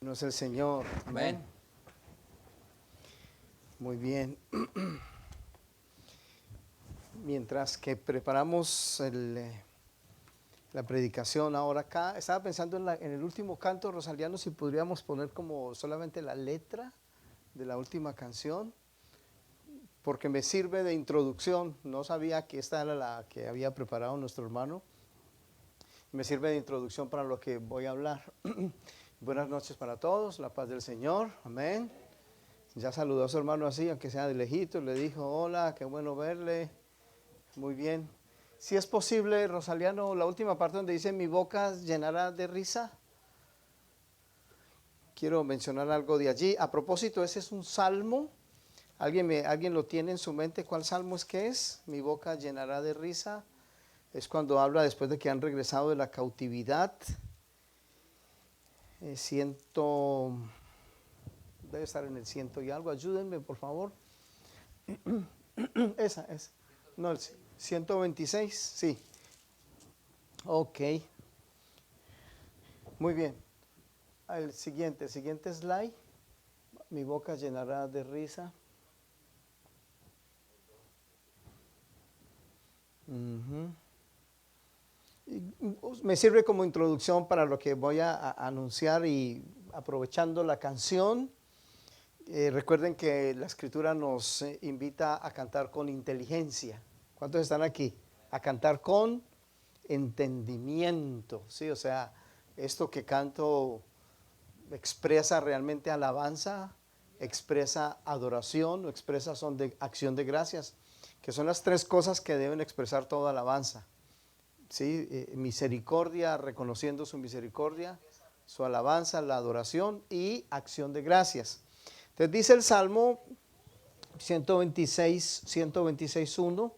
No es el Señor. Amén. Muy bien. Mientras que preparamos la predicación ahora acá, estaba pensando en el último canto rosaliano, si podríamos poner como solamente la letra de la última canción, porque me sirve de introducción. No sabía que esta era la que había preparado nuestro hermano. Me sirve de introducción para lo que voy a hablar. Buenas noches para todos, la paz del Señor, amén. Ya saludó a su hermano así, aunque sea de lejito, le dijo, hola, qué bueno verle, muy bien. Si es posible, Rosaliano, la última parte donde dice, mi boca llenará de risa. Quiero mencionar algo de allí. A propósito, ese es un salmo. ¿Alguien lo tiene en su mente? ¿Cuál salmo es que es? Mi boca llenará de risa. Es cuando habla después de que han regresado de la cautividad. Debe estar en el 100 y algo, ayúdenme por favor. Esa es, no, el 126, sí. Ok, muy bien. El siguiente slide. Mi boca llenará de risa. Uh-huh. Me sirve como introducción para lo que voy a anunciar, y aprovechando la canción, recuerden que la escritura nos invita a cantar con inteligencia. ¿Cuántos están aquí? A cantar con entendimiento, ¿sí? O sea, esto que canto expresa realmente alabanza, expresa adoración, expresa acción de gracias, que son las tres cosas que deben expresar toda alabanza. ¿Sí? Misericordia, reconociendo su misericordia, su alabanza, la adoración y acción de gracias. Entonces dice el Salmo 126:1.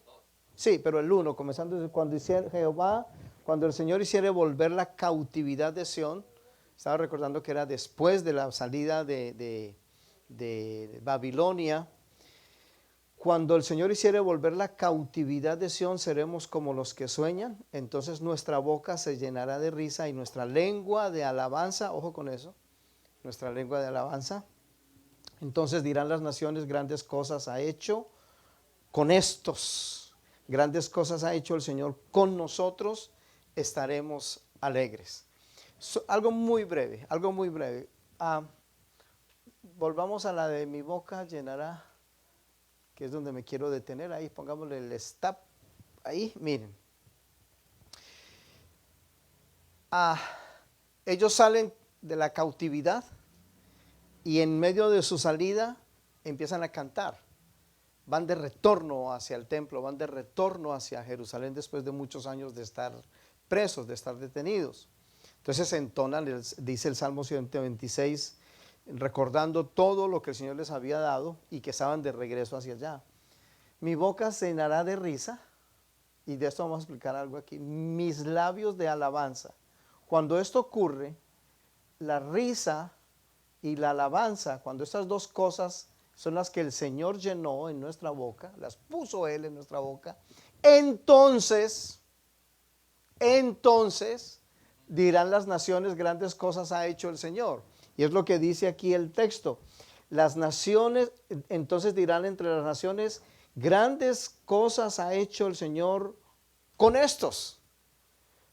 Sí, pero el 1, comenzando desde cuando hiciera Jehová, cuando el Señor hiciera volver la cautividad de Sión. Estaba recordando que era después de la salida de Babilonia. Cuando el Señor hiciere volver la cautividad de Sión, seremos como los que sueñan. Entonces nuestra boca se llenará de risa y nuestra lengua de alabanza. Ojo con eso, nuestra lengua de alabanza. Entonces dirán las naciones, grandes cosas ha hecho con estos. Grandes cosas ha hecho el Señor con nosotros, estaremos alegres. Algo muy breve. Volvamos a la de mi boca llenará, que es donde me quiero detener. Ahí pongámosle el stop. Ahí, miren. Ellos salen de la cautividad y en medio de su salida empiezan a cantar. Van de retorno hacia el templo, van de retorno hacia Jerusalén después de muchos años de estar presos, de estar detenidos. Entonces entonan, dice el Salmo 126, recordando todo lo que el Señor les había dado y que estaban de regreso hacia allá. Mi boca se llenará de risa, y de esto vamos a explicar algo aquí, mis labios de alabanza. Cuando esto ocurre, la risa y la alabanza, cuando estas dos cosas son las que el Señor llenó en nuestra boca, las puso Él en nuestra boca, entonces dirán las naciones, grandes cosas ha hecho el Señor. Y es lo que dice aquí el texto. Las naciones, entonces dirán entre las naciones, grandes cosas ha hecho el Señor con estos.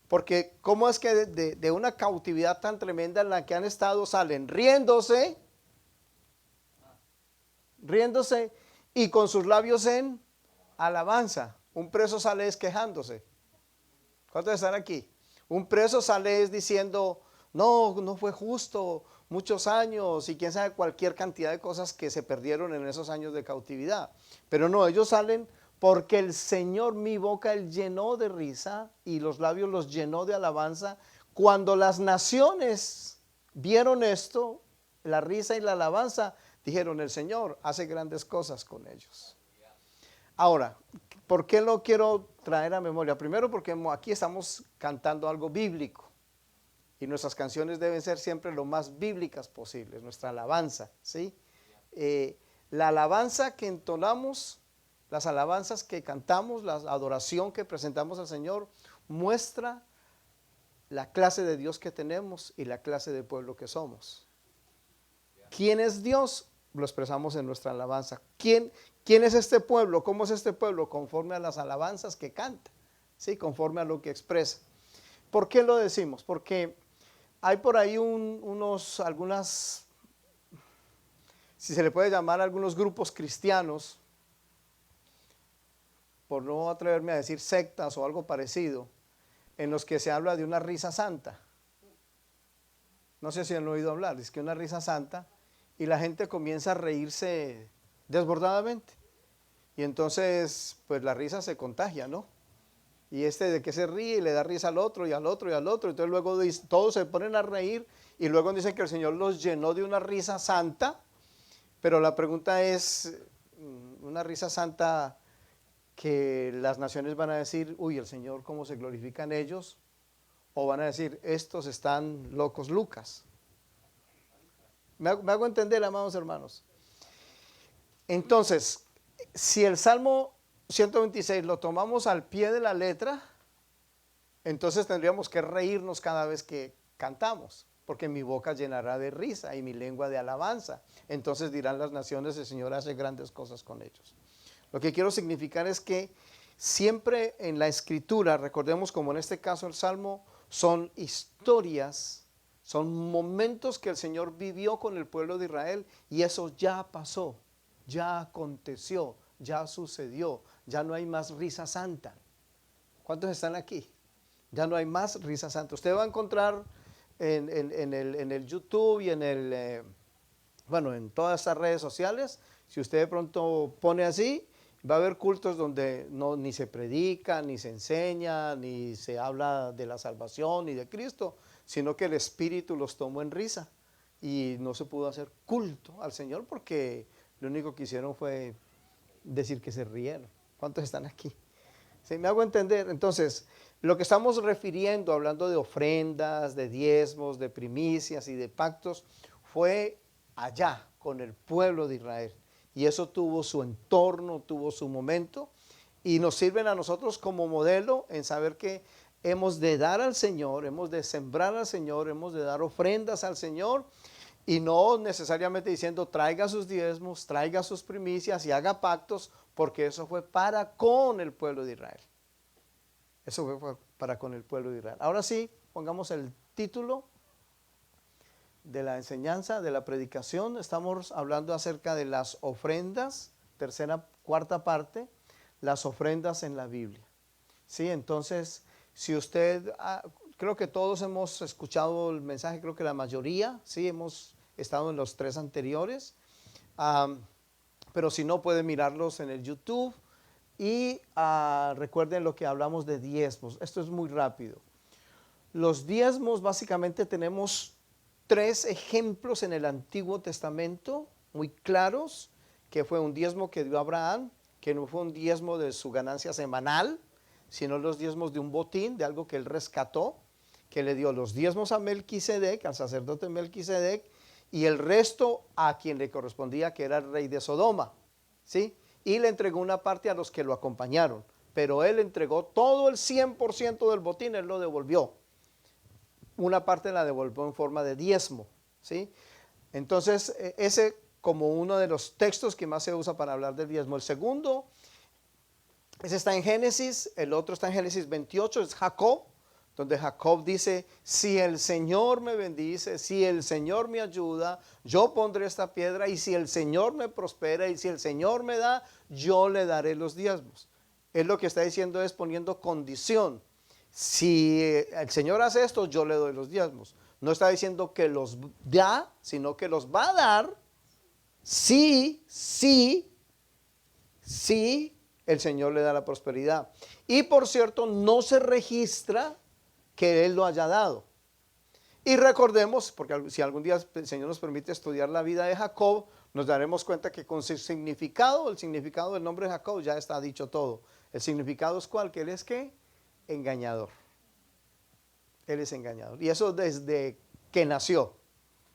Porque cómo es que de una cautividad tan tremenda en la que han estado, salen riéndose y con sus labios en alabanza. Un preso sale quejándose. ¿Cuántos están aquí? Un preso sale diciendo, no fue justo, muchos años, y quién sabe cualquier cantidad de cosas que se perdieron en esos años de cautividad. Pero no, ellos salen porque el Señor, mi boca, Él llenó de risa y los labios los llenó de alabanza. Cuando las naciones vieron esto, la risa y la alabanza, dijeron, el Señor hace grandes cosas con ellos. Ahora, ¿por qué lo quiero traer a memoria? Primero porque aquí estamos cantando algo bíblico y nuestras canciones deben ser siempre lo más bíblicas posibles, nuestra alabanza, ¿sí? La alabanza que entonamos, las alabanzas que cantamos, la adoración que presentamos al Señor muestra la clase de Dios que tenemos y la clase de pueblo que somos. ¿Quién es Dios? Lo expresamos en nuestra alabanza. ¿Quién es este pueblo? ¿Cómo es este pueblo? Conforme a las alabanzas que canta, ¿sí? Conforme a lo que expresa. ¿Por qué lo decimos? Porque hay por ahí algunas, si se le puede llamar, algunos grupos cristianos, por no atreverme a decir sectas o algo parecido, en los que se habla de una risa santa. No sé si han oído hablar, es que una risa santa, y la gente comienza a reírse desbordadamente. Y entonces, pues la risa se contagia, ¿no? Y de que se ríe y le da risa al otro y al otro y al otro. Entonces luego todos se ponen a reír y luego dicen que el Señor los llenó de una risa santa. Pero la pregunta es, una risa santa que las naciones van a decir, uy, el Señor cómo se glorifica en ellos, o van a decir, estos están locos Lucas. ¿Me hago entender, amados hermanos? Entonces, si el Salmo 126 lo tomamos al pie de la letra, entonces tendríamos que reírnos cada vez que cantamos, porque mi boca llenará de risa y mi lengua de alabanza. Entonces dirán las naciones, el Señor hace grandes cosas con ellos. Lo que quiero significar es que siempre en la Escritura, recordemos como en este caso el Salmo, son historias, son momentos que el Señor vivió con el pueblo de Israel y eso ya pasó, ya aconteció, ya sucedió, ya no hay más risa santa. ¿Cuántos están aquí? Ya no hay más risa santa. Usted va a encontrar en el YouTube y en todas estas redes sociales, si usted de pronto pone así, va a haber cultos donde ni se predica, ni se enseña, ni se habla de la salvación, ni de Cristo, sino que el Espíritu los tomó en risa y no se pudo hacer culto al Señor porque lo único que hicieron fue decir que se rieron. ¿Cuántos están aquí? ¿Sí? ¿Me hago entender? Entonces, lo que estamos refiriendo, hablando de ofrendas, de diezmos, de primicias y de pactos, fue allá con el pueblo de Israel. Y eso tuvo su entorno, tuvo su momento y nos sirven a nosotros como modelo en saber que hemos de dar al Señor, hemos de sembrar al Señor, hemos de dar ofrendas al Señor y no necesariamente diciendo traiga sus diezmos, traiga sus primicias y haga pactos, porque eso fue para con el pueblo de Israel. Eso fue para con el pueblo de Israel. Ahora sí, pongamos el título de la enseñanza, de la predicación. Estamos hablando acerca de las ofrendas, cuarta parte, las ofrendas en la Biblia. Sí, entonces, si usted, creo que todos hemos escuchado el mensaje, creo que la mayoría, sí, hemos estado en los 3 anteriores, pero si no, puede mirarlos en el YouTube. Y recuerden lo que hablamos de diezmos. Esto es muy rápido. Los diezmos, básicamente tenemos 3 ejemplos en el Antiguo Testamento muy claros, que fue un diezmo que dio Abraham, que no fue un diezmo de su ganancia semanal, sino los diezmos de un botín, de algo que él rescató, que le dio los diezmos a Melquisedec, al sacerdote Melquisedec, y el resto a quien le correspondía, que era el rey de Sodoma, ¿sí? Y le entregó una parte a los que lo acompañaron, pero él entregó todo el 100% del botín, él lo devolvió. Una parte la devolvió en forma de diezmo, ¿sí? Entonces, ese como uno de los textos que más se usa para hablar del diezmo. El segundo, ese está en Génesis, el otro está en Génesis 28, es Jacob, donde Jacob dice, si el Señor me bendice, si el Señor me ayuda, yo pondré esta piedra, y si el Señor me prospera, y si el Señor me da, yo le daré los diezmos. Él lo que está diciendo es poniendo condición. Si el Señor hace esto, yo le doy los diezmos. No está diciendo que los da, sino que los va a dar si el Señor le da la prosperidad. Y por cierto, no se registra que Él lo haya dado. Y recordemos, porque si algún día el Señor nos permite estudiar la vida de Jacob, nos daremos cuenta que con su significado, el significado del nombre de Jacob ya está dicho todo. El significado es ¿cuál? Que él es ¿qué? Engañador. Él es engañador. Y eso desde que nació.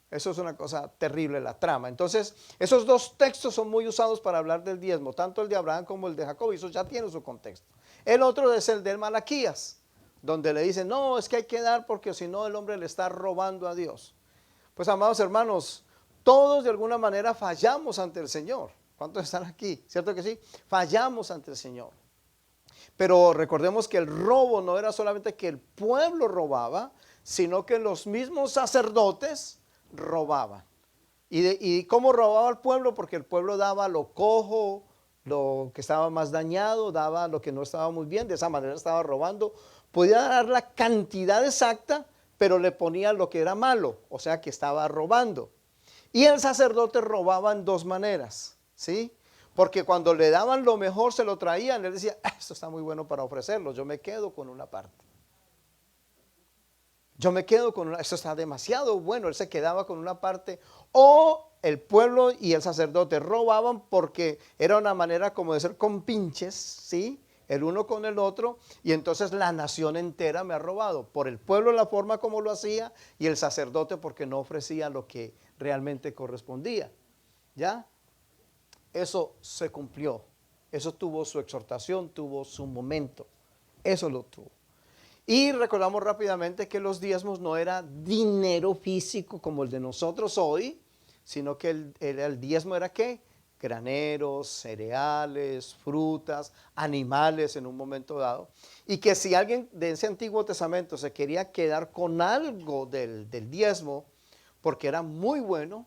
Eso es una cosa terrible, la trama. Entonces, esos 2 textos son muy usados para hablar del diezmo, tanto el de Abraham como el de Jacob, y eso ya tiene su contexto. El otro es el de Malaquías, donde le dicen, no, es que hay que dar porque si no el hombre le está robando a Dios. Pues, amados hermanos, Todos de alguna manera fallamos ante el Señor. ¿Cuántos están aquí? ¿Cierto que sí? Fallamos ante el Señor. Pero recordemos que el robo no era solamente que el pueblo robaba, sino que los mismos sacerdotes robaban. ¿Y cómo robaba el pueblo? Porque el pueblo daba lo cojo, lo que estaba más dañado, daba lo que no estaba muy bien, de esa manera estaba robando. Podía dar la cantidad exacta, pero le ponía lo que era malo, o sea que estaba robando. Y el sacerdote robaba en dos maneras, ¿sí? Porque cuando le daban lo mejor se lo traían, él decía, esto está muy bueno para ofrecerlo, yo me quedo con una parte. Yo me quedo con una, esto está demasiado bueno, él se quedaba con una parte. O el pueblo y el sacerdote robaban porque era una manera como de ser compinches, ¿sí? El uno con el otro, y entonces la nación entera me ha robado. Por el pueblo la forma como lo hacía y el sacerdote porque no ofrecía lo que realmente correspondía. ¿Ya? Eso se cumplió. Eso tuvo su exhortación, tuvo su momento. Eso lo tuvo. Y recordamos rápidamente que los diezmos no era dinero físico como el de nosotros hoy, sino que el diezmo era ¿qué? Graneros, cereales, frutas, animales en un momento dado. Y que si alguien de ese Antiguo Testamento se quería quedar con algo del diezmo, porque era muy bueno,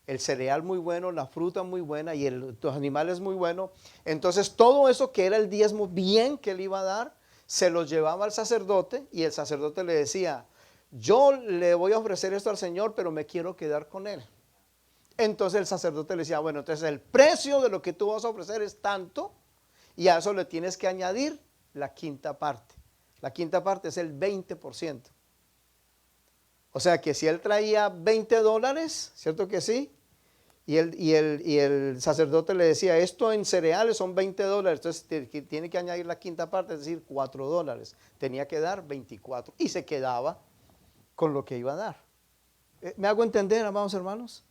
el cereal muy bueno, la fruta muy buena y los animales muy buenos, entonces todo eso que era el diezmo bien que él iba a dar, se lo llevaba al sacerdote y el sacerdote le decía, yo le voy a ofrecer esto al Señor, pero me quiero quedar con él. Entonces el sacerdote le decía, bueno, entonces el precio de lo que tú vas a ofrecer es tanto y a eso le tienes que añadir la quinta parte. La quinta parte es el 20%. O sea que si él traía $20, ¿cierto que sí? Y el sacerdote le decía, esto en cereales son $20, entonces tiene que añadir la quinta parte, es decir, $4. Tenía que dar 24 y se quedaba con lo que iba a dar. ¿Me hago entender, amados hermanos?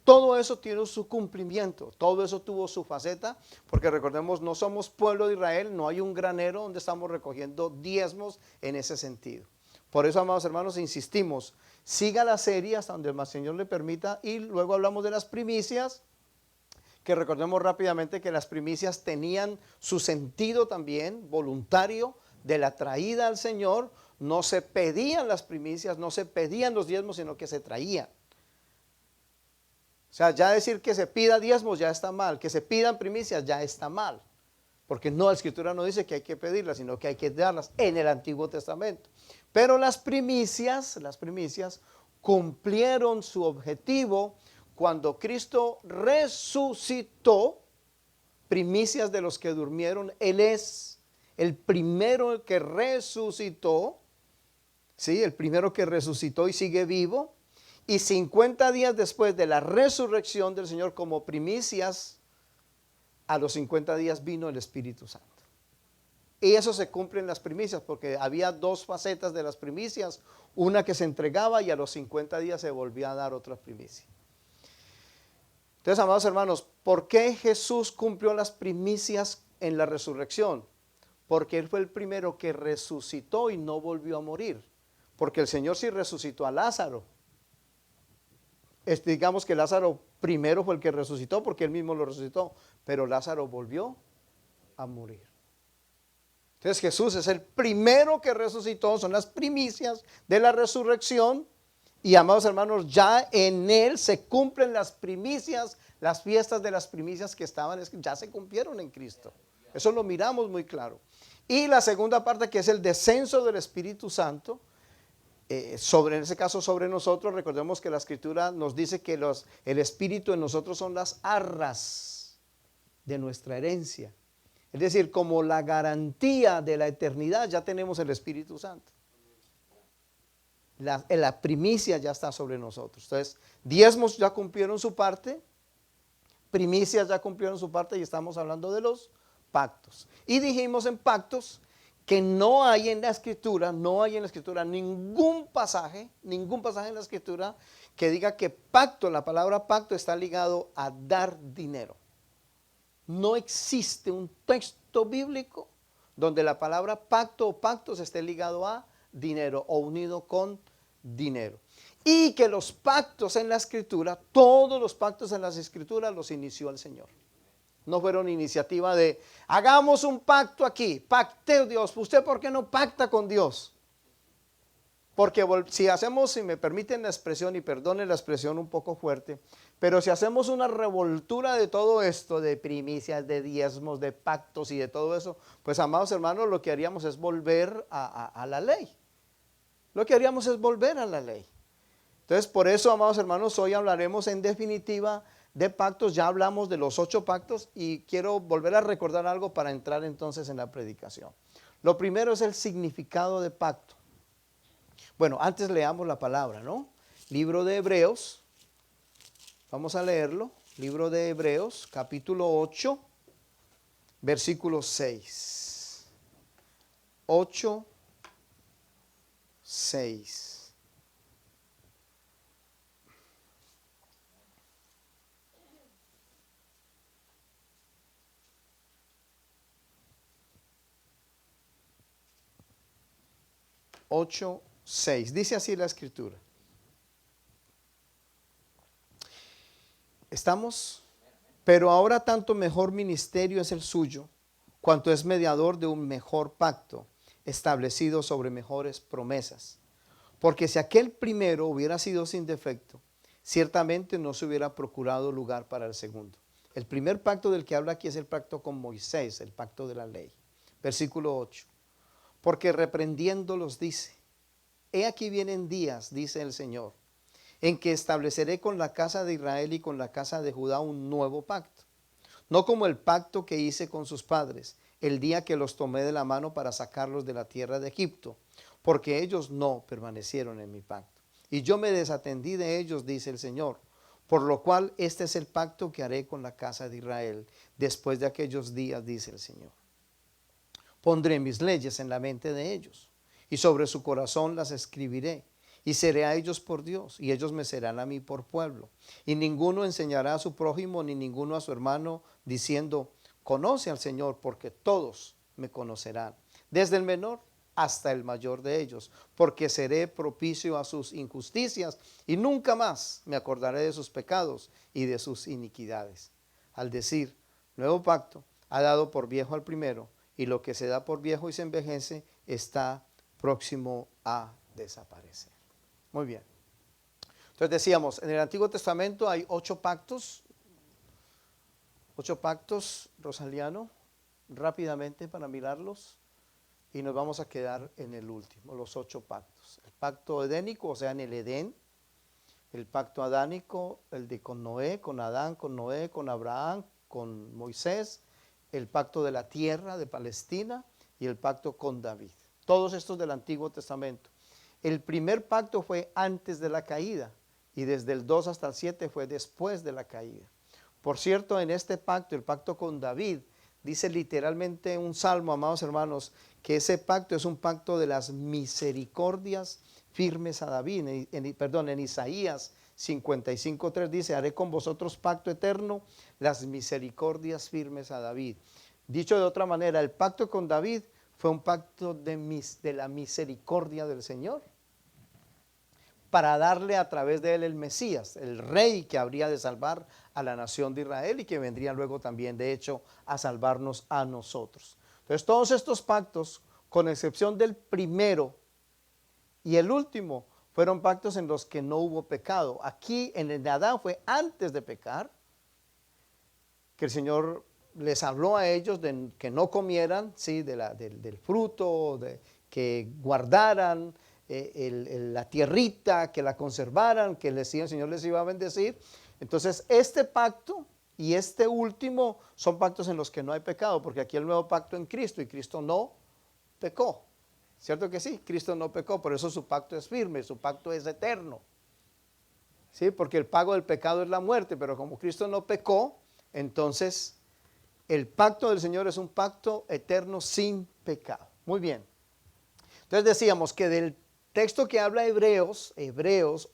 Todo eso tiene su cumplimiento, todo eso tuvo su faceta, porque recordemos, no somos pueblo de Israel, no hay un granero donde estamos recogiendo diezmos en ese sentido. Por eso, amados hermanos, insistimos, siga la serie hasta donde el Señor le permita y luego hablamos de las primicias, que recordemos rápidamente que las primicias tenían su sentido también voluntario de la traída al Señor. No se pedían las primicias, no se pedían los diezmos, sino que se traían. O sea, ya decir que se pida diezmos ya está mal, que se pidan primicias ya está mal. Porque no, la Escritura no dice que hay que pedirlas, sino que hay que darlas en el Antiguo Testamento. Pero las primicias cumplieron su objetivo cuando Cristo resucitó, primicias de los que durmieron. Él es el primero que resucitó, ¿sí? El primero que resucitó y sigue vivo. Y 50 días después de la resurrección del Señor como primicias, a los 50 días vino el Espíritu Santo. Y eso se cumple en las primicias, porque había dos facetas de las primicias, una que se entregaba y a los 50 días se volvía a dar otra primicia. Entonces, amados hermanos, ¿por qué Jesús cumplió las primicias en la resurrección? Porque Él fue el primero que resucitó y no volvió a morir. Porque el Señor sí resucitó a Lázaro. Digamos que Lázaro primero fue el que resucitó porque Él mismo lo resucitó, pero Lázaro volvió a morir. Entonces Jesús es el primero que resucitó, son las primicias de la resurrección. Y amados hermanos, ya en Él se cumplen las primicias, las fiestas de las primicias que estaban, ya se cumplieron en Cristo. Eso lo miramos muy claro. Y la segunda parte, que es el descenso del Espíritu Santo, en ese caso sobre nosotros. Recordemos que la Escritura nos dice que el Espíritu en nosotros son las arras de nuestra herencia. Es decir, como la garantía de la eternidad, ya tenemos el Espíritu Santo. La primicia ya está sobre nosotros. Entonces, diezmos ya cumplieron su parte, primicias ya cumplieron su parte y estamos hablando de los pactos. Y dijimos en pactos que no hay en la Escritura ningún pasaje en la Escritura que diga que pacto, la palabra pacto está ligado a dar dinero. No existe un texto bíblico donde la palabra pacto o pactos esté ligado a dinero o unido con dinero. Y que los pactos en la Escritura, todos los pactos en las Escrituras los inició el Señor. No fueron iniciativa de, hagamos un pacto aquí, pacte Dios. ¿Usted por qué no pacta con Dios? Porque si hacemos, si me permiten la expresión, y perdone la expresión un poco fuerte, pero si hacemos una revoltura de todo esto, de primicias, de diezmos, de pactos y de todo eso, pues amados hermanos, lo que haríamos es volver a la ley. Lo que haríamos es volver a la ley. Entonces, por eso, amados hermanos, hoy hablaremos en definitiva de pactos. Ya hablamos de los 8 pactos y quiero volver a recordar algo para entrar entonces en la predicación. Lo primero es el significado de pacto. Bueno, antes leamos la palabra, ¿no? Libro de Hebreos, vamos a leerlo. Libro de Hebreos, capítulo 8, versículo 6. 8, 6. Ocho, 6. Dice así la Escritura. ¿Estamos? Pero ahora tanto mejor ministerio es el suyo, cuanto es mediador de un mejor pacto, establecido sobre mejores promesas. Porque si aquel primero hubiera sido sin defecto, ciertamente no se hubiera procurado lugar para el segundo. El primer pacto del que habla aquí es el pacto con Moisés, el pacto de la ley. Versículo 8. Porque reprendiéndolos dice, he aquí vienen días, dice el Señor, en que estableceré con la casa de Israel y con la casa de Judá un nuevo pacto. No como el pacto que hice con sus padres, el día que los tomé de la mano para sacarlos de la tierra de Egipto, porque ellos no permanecieron en mi pacto. Y yo me desatendí de ellos, dice el Señor, por lo cual este es el pacto que haré con la casa de Israel después de aquellos días, dice el Señor. Pondré mis leyes en la mente de ellos, y sobre su corazón las escribiré, y seré a ellos por Dios, y ellos me serán a mí por pueblo. Y ninguno enseñará a su prójimo, ni ninguno a su hermano, diciendo, conoce al Señor, porque todos me conocerán, desde el menor hasta el mayor de ellos, porque seré propicio a sus injusticias, y nunca más me acordaré de sus pecados y de sus iniquidades. Al decir, nuevo pacto, ha dado por viejo al primero, y lo que se da por viejo y se envejece está próximo a desaparecer. Muy bien. Entonces decíamos, en el Antiguo Testamento hay 8 pactos. 8 pactos, Rosaliano, rápidamente para mirarlos. Y nos vamos a quedar en el último, los 8 pactos. El pacto edénico, o sea, en el Edén. El pacto adánico, el de con Noé, con Adán, con Noé, con Abraham, con Moisés. El pacto de la tierra de Palestina y el pacto con David. Todos estos del Antiguo Testamento. El primer pacto fue antes de la caída y desde el 2 hasta el 7 fue después de la caída. Por cierto, en este pacto, el pacto con David, dice literalmente un salmo, amados hermanos, que ese pacto es un pacto de las misericordias firmes a David. En Isaías 55:3 dice, haré con vosotros pacto eterno, las misericordias firmes a David. Dicho de otra manera, el pacto con David fue un pacto de la misericordia del Señor, para darle a través de él el Mesías, el rey que habría de salvar a la nación de Israel y que vendría luego también, de hecho, a salvarnos a nosotros. Entonces, todos estos pactos, con excepción del primero y el último, fueron pactos en los que no hubo pecado. Aquí en el de Adán fue antes de pecar, que el Señor les habló a ellos de que no comieran, ¿sí? del fruto, que guardaran la tierrita, que la conservaran, que el Señor les iba a bendecir. Entonces este pacto y este último son pactos en los que no hay pecado, porque aquí el nuevo pacto en Cristo, y Cristo no pecó. ¿Cierto que sí? Cristo no pecó, por eso su pacto es firme, su pacto es eterno. ¿Sí? Porque el pago del pecado es la muerte, pero como Cristo no pecó, entonces el pacto del Señor es un pacto eterno sin pecado. Muy bien. Entonces decíamos que del texto que habla Hebreos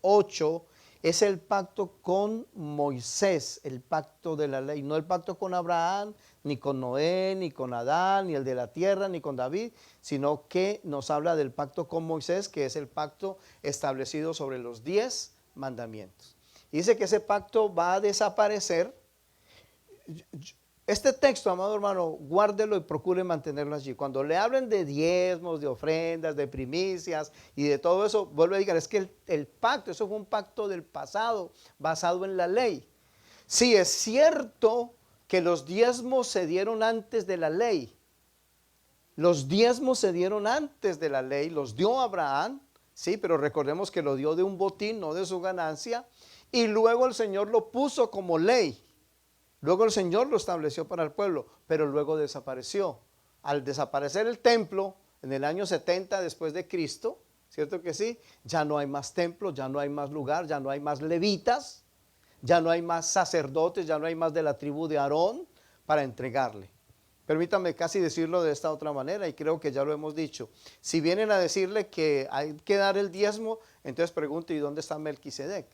8, es el pacto con Moisés, el pacto de la ley, no el pacto con Abraham, ni con Noé, ni con Adán, ni el de la tierra, ni con David, sino que nos habla del pacto con Moisés, que es el pacto establecido sobre los 10 mandamientos. Y dice que ese pacto va a desaparecer. Este texto, amado hermano, guárdelo y procure mantenerlo allí. Cuando le hablen de diezmos, de ofrendas, de primicias y de todo eso, vuelvo a decir, es que el pacto, eso fue un pacto del pasado, basado en la ley. Sí, es cierto que los diezmos se dieron antes de la ley. Los diezmos se dieron antes de la ley, los dio Abraham, sí, pero recordemos que lo dio de un botín, no de su ganancia, y luego el Señor lo puso como ley. Luego el Señor lo estableció para el pueblo, pero luego desapareció. Al desaparecer el templo en el año 70 después de Cristo, ¿cierto que sí? Ya no hay más templo, ya no hay más lugar, ya no hay más levitas, ya no hay más sacerdotes, ya no hay más de la tribu de Aarón para entregarle. Permítame casi decirlo de esta otra manera, y creo que ya lo hemos dicho. Si vienen a decirle que hay que dar el diezmo, entonces pregunto, ¿y dónde está Melquisedec?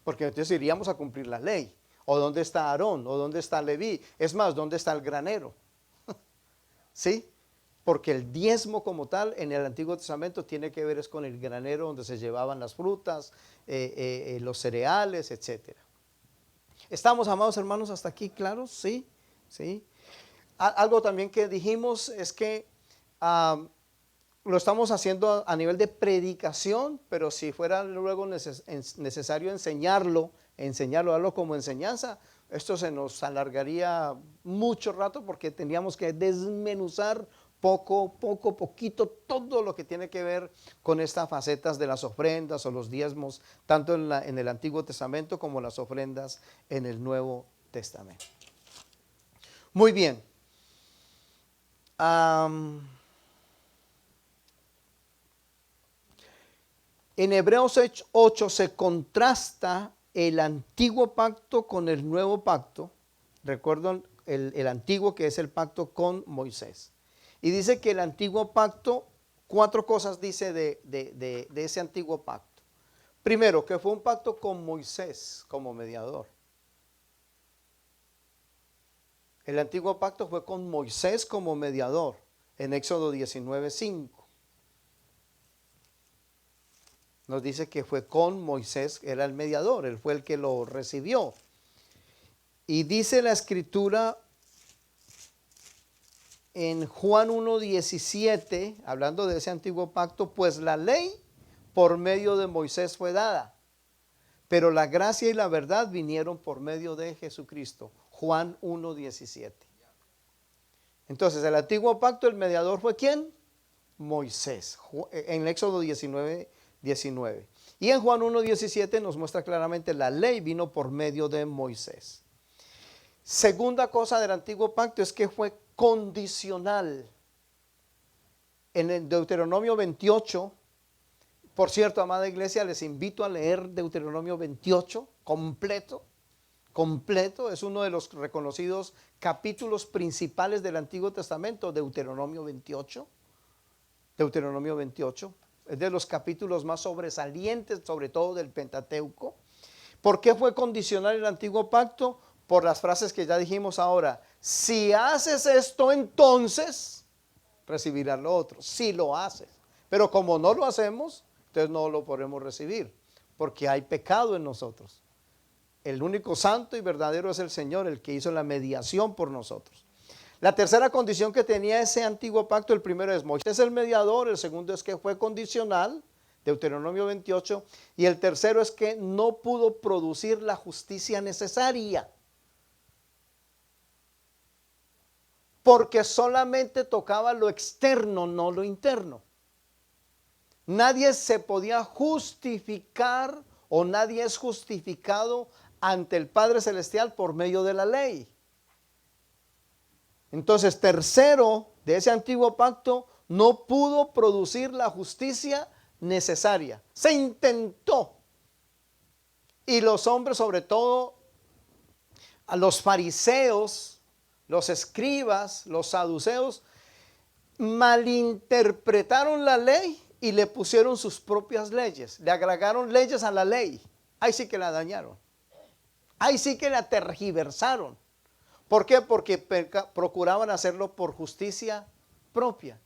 Porque entonces iríamos a cumplir la ley. ¿O dónde está Aarón? ¿O dónde está Leví? Es más, ¿dónde está el granero? ¿Sí? Porque el diezmo como tal en el Antiguo Testamento tiene que ver es con el granero donde se llevaban las frutas, los cereales, etc. ¿Estamos, amados hermanos, hasta aquí claros? Sí, sí. Algo también que dijimos es que lo estamos haciendo a nivel de predicación, pero si fuera luego necesario enseñarlo, darlo como enseñanza, esto se nos alargaría mucho rato porque tendríamos que desmenuzar poquito todo lo que tiene que ver con estas facetas de las ofrendas o los diezmos, tanto en el Antiguo Testamento como las ofrendas en el Nuevo Testamento. Muy bien. En Hebreos 8 se contrasta el antiguo pacto con el nuevo pacto. Recuerdo el antiguo, que es el pacto con Moisés. Y dice que el antiguo pacto, 4 cosas dice de ese antiguo pacto. Primero, que fue un pacto con Moisés como mediador. El antiguo pacto fue con Moisés como mediador en Éxodo 19:5. Nos dice que fue con Moisés, era el mediador, él fue el que lo recibió. Y dice la escritura en Juan 1:17, hablando de ese antiguo pacto, pues la ley por medio de Moisés fue dada, pero la gracia y la verdad vinieron por medio de Jesucristo. Juan 1:17. Entonces, el antiguo pacto, el mediador fue ¿quién? Moisés, en Éxodo 19. Y en Juan 1:17 nos muestra claramente la ley vino por medio de Moisés. Segunda cosa del antiguo pacto es que fue condicional. En el Deuteronomio 28, por cierto, amada iglesia, les invito a leer Deuteronomio 28 completo, es uno de los reconocidos capítulos principales del Antiguo Testamento, Deuteronomio 28. Es de los capítulos más sobresalientes, sobre todo del Pentateuco. ¿Por qué fue condicional el antiguo pacto? Por las frases que ya dijimos ahora. Si haces esto, entonces recibirás lo otro. Si lo haces. Pero como no lo hacemos, entonces no lo podremos recibir, porque hay pecado en nosotros. El único santo y verdadero es el Señor, el que hizo la mediación por nosotros. La tercera condición que tenía ese antiguo pacto, el primero es Moisés el mediador, el segundo es que fue condicional, Deuteronomio 28, y el tercero es que no pudo producir la justicia necesaria, porque solamente tocaba lo externo, no lo interno. Nadie se podía justificar o nadie es justificado ante el Padre Celestial por medio de la ley. Entonces, tercero de ese antiguo pacto, no pudo producir la justicia necesaria. Se intentó. Y los hombres, sobre todo a los fariseos, los escribas, los saduceos, malinterpretaron la ley y le pusieron sus propias leyes, le agregaron leyes a la ley. Ahí sí que la dañaron, ahí sí que la tergiversaron. ¿Por qué? Porque procuraban hacerlo por justicia propia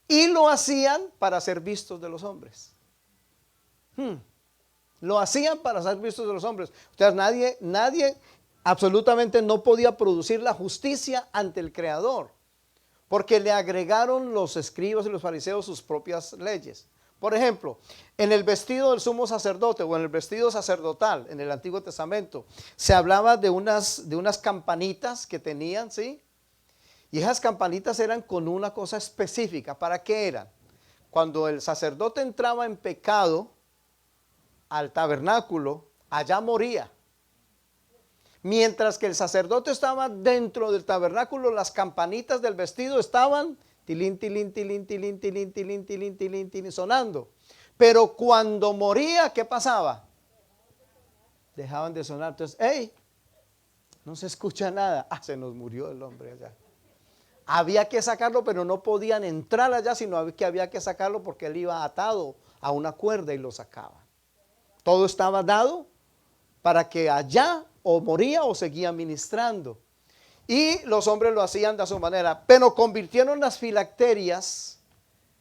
y lo hacían para ser vistos de los hombres. Lo hacían para ser vistos de los hombres. Entonces nadie absolutamente no podía producir la justicia ante el Creador, porque le agregaron los escribas y los fariseos sus propias leyes. Por ejemplo, en el vestido del sumo sacerdote o en el vestido sacerdotal en el Antiguo Testamento se hablaba de unas campanitas que tenían, ¿sí? Y esas campanitas eran con una cosa específica. ¿Para qué eran? Cuando el sacerdote entraba en pecado al tabernáculo, allá moría. Mientras que el sacerdote estaba dentro del tabernáculo, las campanitas del vestido estaban tilín, tilín, tilín, tilín, tilín, tilín, tilín, tilín, tilín, sonando. Pero cuando moría, ¿qué pasaba? Dejaban de sonar. Entonces, ¡hey! No se escucha nada. Ah, se nos murió el hombre allá. Había que sacarlo, pero no podían entrar allá, sino que había que sacarlo porque él iba atado a una cuerda y lo sacaba. Todo estaba dado para que allá o moría o seguía ministrando. Y los hombres lo hacían de su manera, pero convirtieron las filacterias,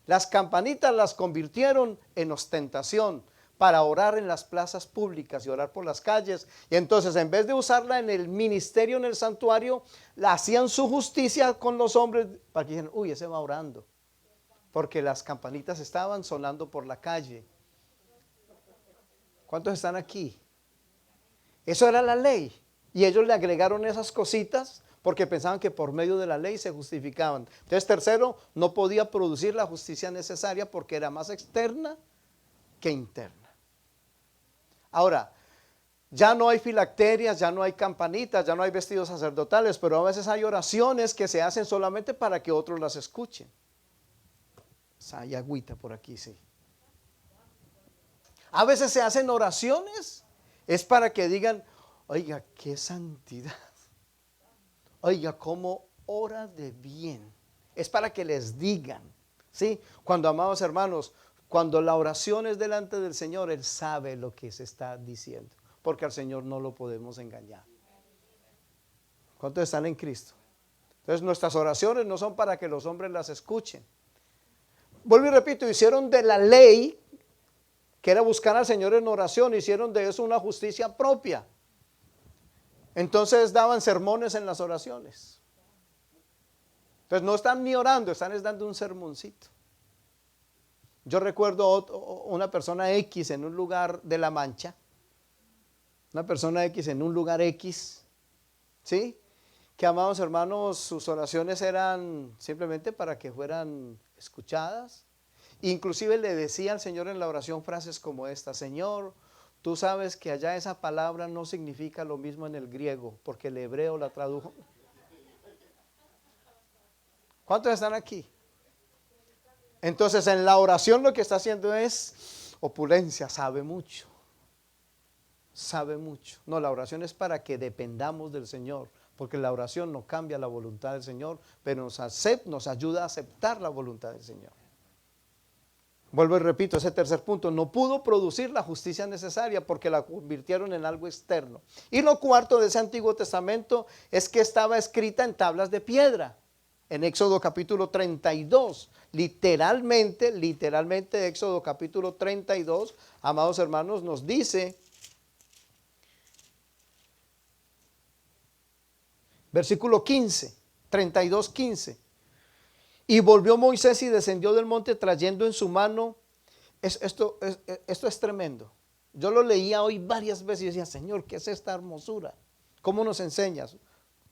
las campanitas las convirtieron en ostentación para orar en las plazas públicas y orar por las calles. Y entonces en vez de usarla en el ministerio, en el santuario, la hacían su justicia con los hombres para que dijeran, uy, ese va orando, porque las campanitas estaban sonando por la calle. ¿Cuántos están aquí? Eso era la ley. Y ellos le agregaron esas cositas porque pensaban que por medio de la ley se justificaban. Entonces, tercero, no podía producir la justicia necesaria porque era más externa que interna. Ahora, ya no hay filacterias, ya no hay campanitas, ya no hay vestidos sacerdotales, pero a veces hay oraciones que se hacen solamente para que otros las escuchen. Hay agüita por aquí, sí. A veces se hacen oraciones, es para que digan, oiga, qué santidad. Oiga, cómo ora de bien. Es para que les digan, ¿sí? Cuando, amados hermanos, cuando la oración es delante del Señor, Él sabe lo que se está diciendo, porque al Señor no lo podemos engañar. ¿Cuántos están en Cristo? Entonces nuestras oraciones no son para que los hombres las escuchen. Vuelvo y repito, hicieron de la ley, que era buscar al Señor en oración, hicieron de eso una justicia propia. Entonces daban sermones en las oraciones. Entonces no están ni orando, están dando un sermoncito. Yo recuerdo una persona X en un lugar de La Mancha, una persona X en un lugar X, ¿sí? Que, amados hermanos, sus oraciones eran simplemente para que fueran escuchadas. Inclusive le decía al Señor en la oración frases como esta: Señor, tú sabes que allá esa palabra no significa lo mismo en el griego, porque el hebreo la tradujo. ¿Cuántos están aquí? Entonces en la oración lo que está haciendo es opulencia, sabe mucho. Sabe mucho. No, la oración es para que dependamos del Señor, porque la oración no cambia la voluntad del Señor, pero nos ayuda a aceptar la voluntad del Señor. Vuelvo y repito, ese tercer punto, no pudo producir la justicia necesaria porque la convirtieron en algo externo. Y lo cuarto de ese Antiguo Testamento es que estaba escrita en tablas de piedra. En Éxodo capítulo 32, literalmente Éxodo capítulo 32, amados hermanos, nos dice, versículo 15, 32, 15. Y volvió Moisés y descendió del monte trayendo en su mano, esto es tremendo. Yo lo leía hoy varias veces y decía, Señor, ¿qué es esta hermosura? ¿Cómo nos enseñas?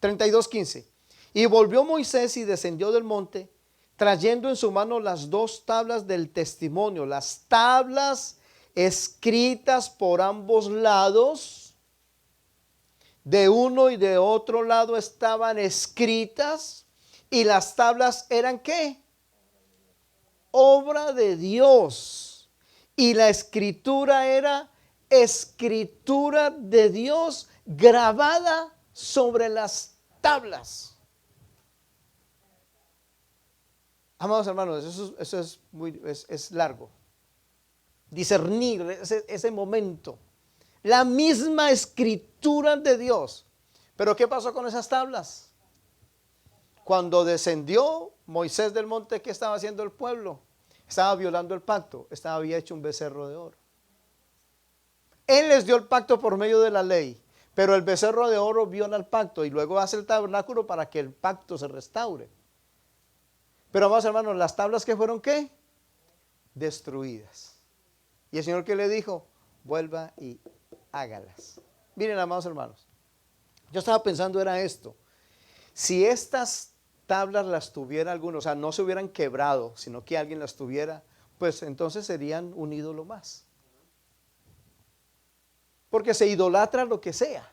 32, 15. Y volvió Moisés y descendió del monte trayendo en su mano las dos tablas del testimonio, las tablas escritas por ambos lados. De uno y de otro lado estaban escritas. Y las tablas eran ¿qué? Obra de Dios. Y la escritura era escritura de Dios grabada sobre las tablas. Amados hermanos, eso es largo. Discernir ese momento. La misma escritura de Dios. Pero ¿qué pasó con esas tablas? Cuando descendió Moisés del monte, ¿qué estaba haciendo el pueblo? Estaba violando el pacto. Había hecho un becerro de oro. Él les dio el pacto por medio de la ley, pero el becerro de oro viola el pacto y luego hace el tabernáculo para que el pacto se restaure. Pero vamos hermanos, las tablas que fueron ¿qué? Destruidas. Y el Señor que le dijo, vuelva y hágalas. Miren, amados hermanos, yo estaba pensando era esto. Si estas tablas las tuviera alguno, o sea, no se hubieran quebrado, sino que alguien las tuviera, pues entonces serían un ídolo más. Porque se idolatra lo que sea.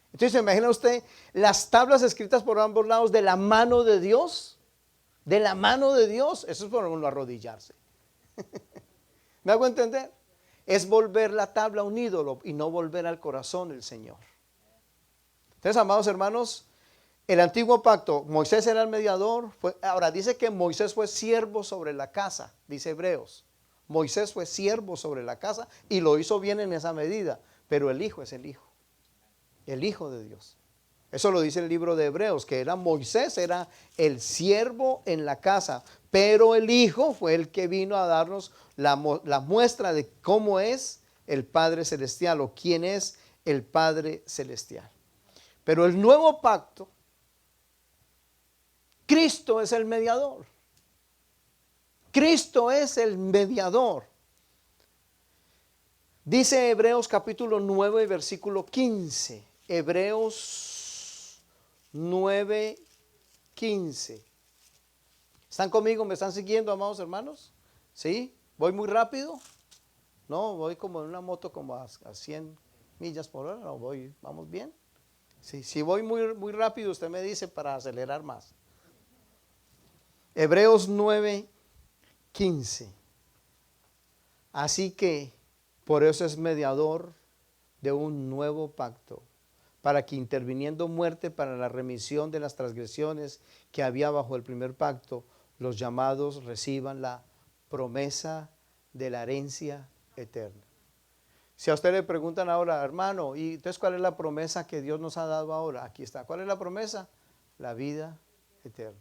Entonces, ¿se imagina usted las tablas escritas por ambos lados de la mano de Dios? De la mano de Dios. Eso es por uno arrodillarse. ¿Me hago entender? Es volver la tabla a un ídolo y no volver al corazón del Señor. Entonces, amados hermanos, el antiguo pacto, Moisés era el mediador. Ahora dice que Moisés fue siervo sobre la casa, dice Hebreos. Moisés fue siervo sobre la casa y lo hizo bien en esa medida. Pero el Hijo es el Hijo de Dios. Eso lo dice el libro de Hebreos, que Moisés era el siervo en la casa, pero el Hijo fue el que vino a darnos la muestra de cómo es el Padre Celestial o quién es el Padre Celestial. Pero el nuevo pacto, Cristo es el mediador. Cristo es el mediador. Dice Hebreos capítulo 9, versículo 15. Hebreos 9, 15. ¿Están conmigo? ¿Me están siguiendo, amados hermanos? ¿Sí? ¿Voy muy rápido? No, voy como en una moto como a 100 millas por hora. No, ¿vamos bien? Sí, si voy muy rápido, usted me dice para acelerar más. Hebreos 9, 15. Así que por eso es mediador de un nuevo pacto, para que interviniendo muerte para la remisión de las transgresiones que había bajo el primer pacto, los llamados reciban la promesa de la herencia eterna. Si a usted le preguntan ahora, hermano, ¿y entonces cuál es la promesa que Dios nos ha dado ahora? Aquí está. ¿Cuál es la promesa? La vida eterna.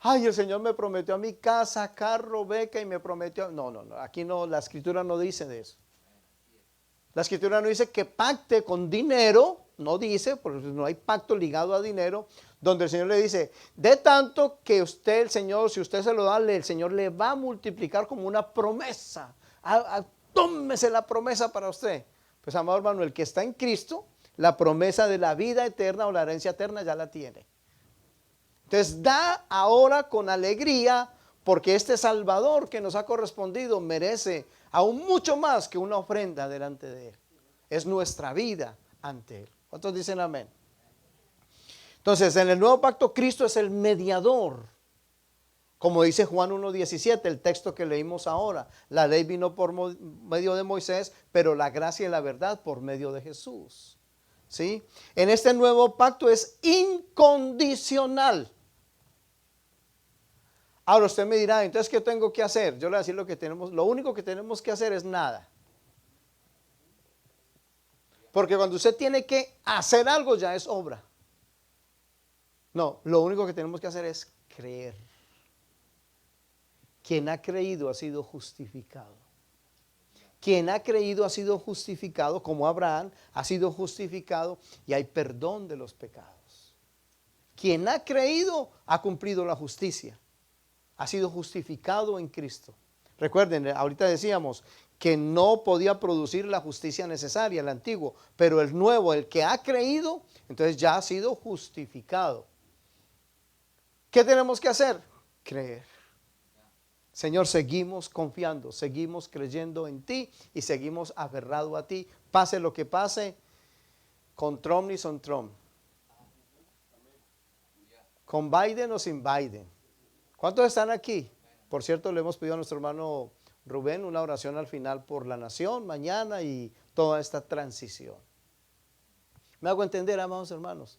Ay, el Señor me prometió a mi casa, carro, beca y me prometió. No, aquí no, la escritura no dice de eso. La escritura no dice que pacte con dinero, no dice, porque no hay pacto ligado a dinero, donde el Señor le dice, de tanto que usted, el Señor, si usted se lo da, el Señor le va a multiplicar como una promesa. Tómese la promesa para usted. Pues, amado hermano, el que está en Cristo, la promesa de la vida eterna o la herencia eterna ya la tiene. Entonces da ahora con alegría, porque este Salvador que nos ha correspondido merece aún mucho más que una ofrenda delante de Él. Es nuestra vida ante Él. ¿Cuántos dicen amén? Entonces, en el nuevo pacto, Cristo es el mediador. Como dice Juan 1:17, el texto que leímos ahora. La ley vino por medio de Moisés, pero la gracia y la verdad por medio de Jesús. ¿Sí? En este nuevo pacto es incondicional. Ahora usted me dirá, entonces, ¿qué tengo que hacer? Yo le voy a decir lo único que tenemos que hacer es nada. Porque cuando usted tiene que hacer algo ya es obra. No, lo único que tenemos que hacer es creer. Quien ha creído ha sido justificado. Quien ha creído ha sido justificado, como Abraham ha sido justificado y hay perdón de los pecados. Quien ha creído ha cumplido la justicia. Ha sido justificado en Cristo. Recuerden, ahorita decíamos que no podía producir la justicia necesaria, el antiguo, pero el nuevo, el que ha creído, entonces ya ha sido justificado. ¿Qué tenemos que hacer? Creer. Señor, seguimos confiando, seguimos creyendo en ti y seguimos aferrados a ti. Pase lo que pase, con Trump ni sin Trump. Con Biden o sin Biden. ¿Cuántos están aquí? Por cierto, le hemos pedido a nuestro hermano Rubén una oración al final por la nación, mañana y toda esta transición. ¿Me hago entender, amados hermanos?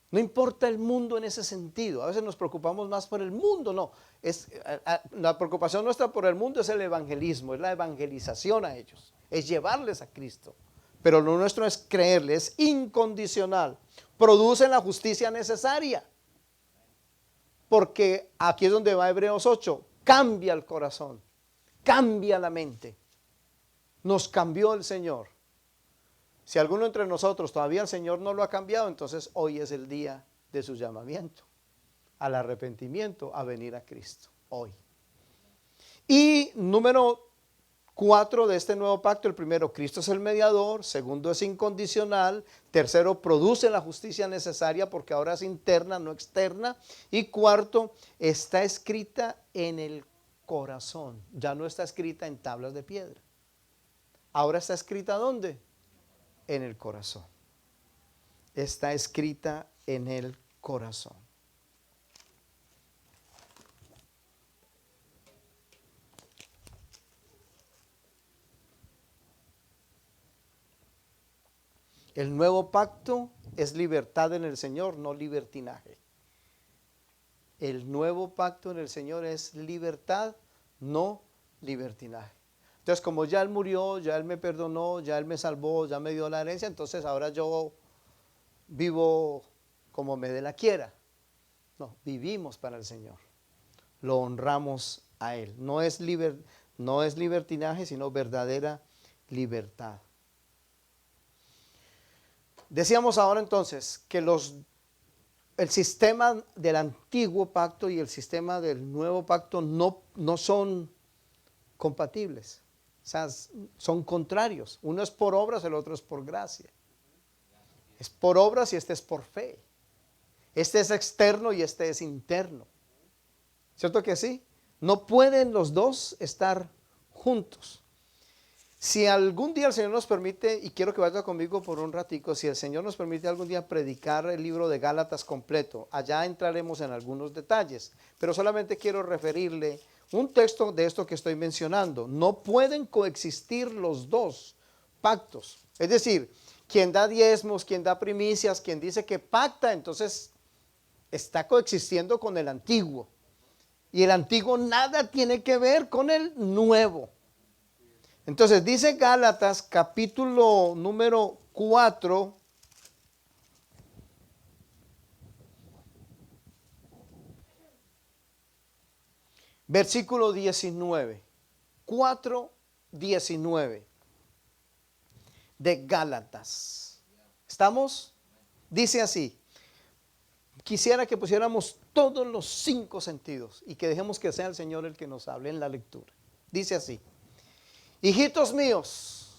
No importa el mundo en ese sentido. A veces nos preocupamos más por el mundo, no. La preocupación nuestra por el mundo es el evangelismo, es la evangelización a ellos, es llevarles a Cristo. Pero lo nuestro es creerle, es incondicional. Producen la justicia necesaria. Porque aquí es donde va Hebreos 8, cambia el corazón, cambia la mente. Nos cambió el Señor. Si alguno entre nosotros todavía el Señor no lo ha cambiado, entonces hoy es el día de su llamamiento, al arrepentimiento, a venir a Cristo, hoy. Y número 4 de este nuevo pacto: el primero, Cristo es el mediador; segundo, es incondicional; tercero, produce la justicia necesaria porque ahora es interna, no externa; y cuarto, está escrita en el corazón, ya no está escrita en tablas de piedra. Ahora está escrita ¿dónde? En el corazón. Está escrita en el corazón. El nuevo pacto es libertad en el Señor, no libertinaje. El nuevo pacto en el Señor es libertad, no libertinaje. Entonces, como ya Él murió, ya Él me perdonó, ya Él me salvó, ya me dio la herencia, entonces ahora yo vivo como me dé la quiera. No, vivimos para el Señor. Lo honramos a Él. No es libertinaje, sino verdadera libertad. Decíamos ahora entonces que el sistema del antiguo pacto y el sistema del nuevo pacto no son compatibles. O sea, son contrarios. Uno es por obras, el otro es por gracia. Es por obras y este es por fe. Este es externo y este es interno. ¿Cierto que sí? No pueden los dos estar juntos. Si algún día el Señor nos permite, y quiero que vaya conmigo por un ratico, si el Señor nos permite algún día predicar el libro de Gálatas completo, allá entraremos en algunos detalles, pero solamente quiero referirle un texto de esto que estoy mencionando. No pueden coexistir los dos pactos. Es decir, quien da diezmos, quien da primicias, quien dice que pacta, entonces está coexistiendo con el antiguo. Y el antiguo nada tiene que ver con el nuevo. Entonces dice Gálatas capítulo número 4, versículo 19, 4:19 de Gálatas. ¿Estamos? Dice así. Quisiera que pusiéramos todos los 5 sentidos y que dejemos que sea el Señor el que nos hable en la lectura. Dice así: hijitos míos,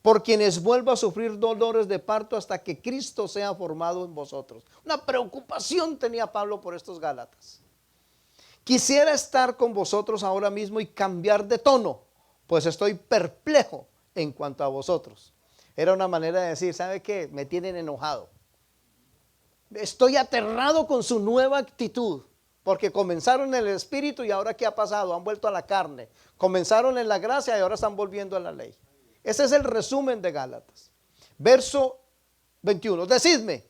por quienes vuelvo a sufrir dolores de parto hasta que Cristo sea formado en vosotros. Una preocupación tenía Pablo por estos Gálatas. Quisiera estar con vosotros ahora mismo y cambiar de tono, pues estoy perplejo en cuanto a vosotros. Era una manera de decir, ¿sabe qué? Me tienen enojado. Estoy aterrado con su nueva actitud, porque comenzaron en el espíritu y ahora ¿qué ha pasado? Han vuelto a la carne. Comenzaron en la gracia y ahora están volviendo a la ley. Ese es el resumen de Gálatas. Verso 21. Decidme,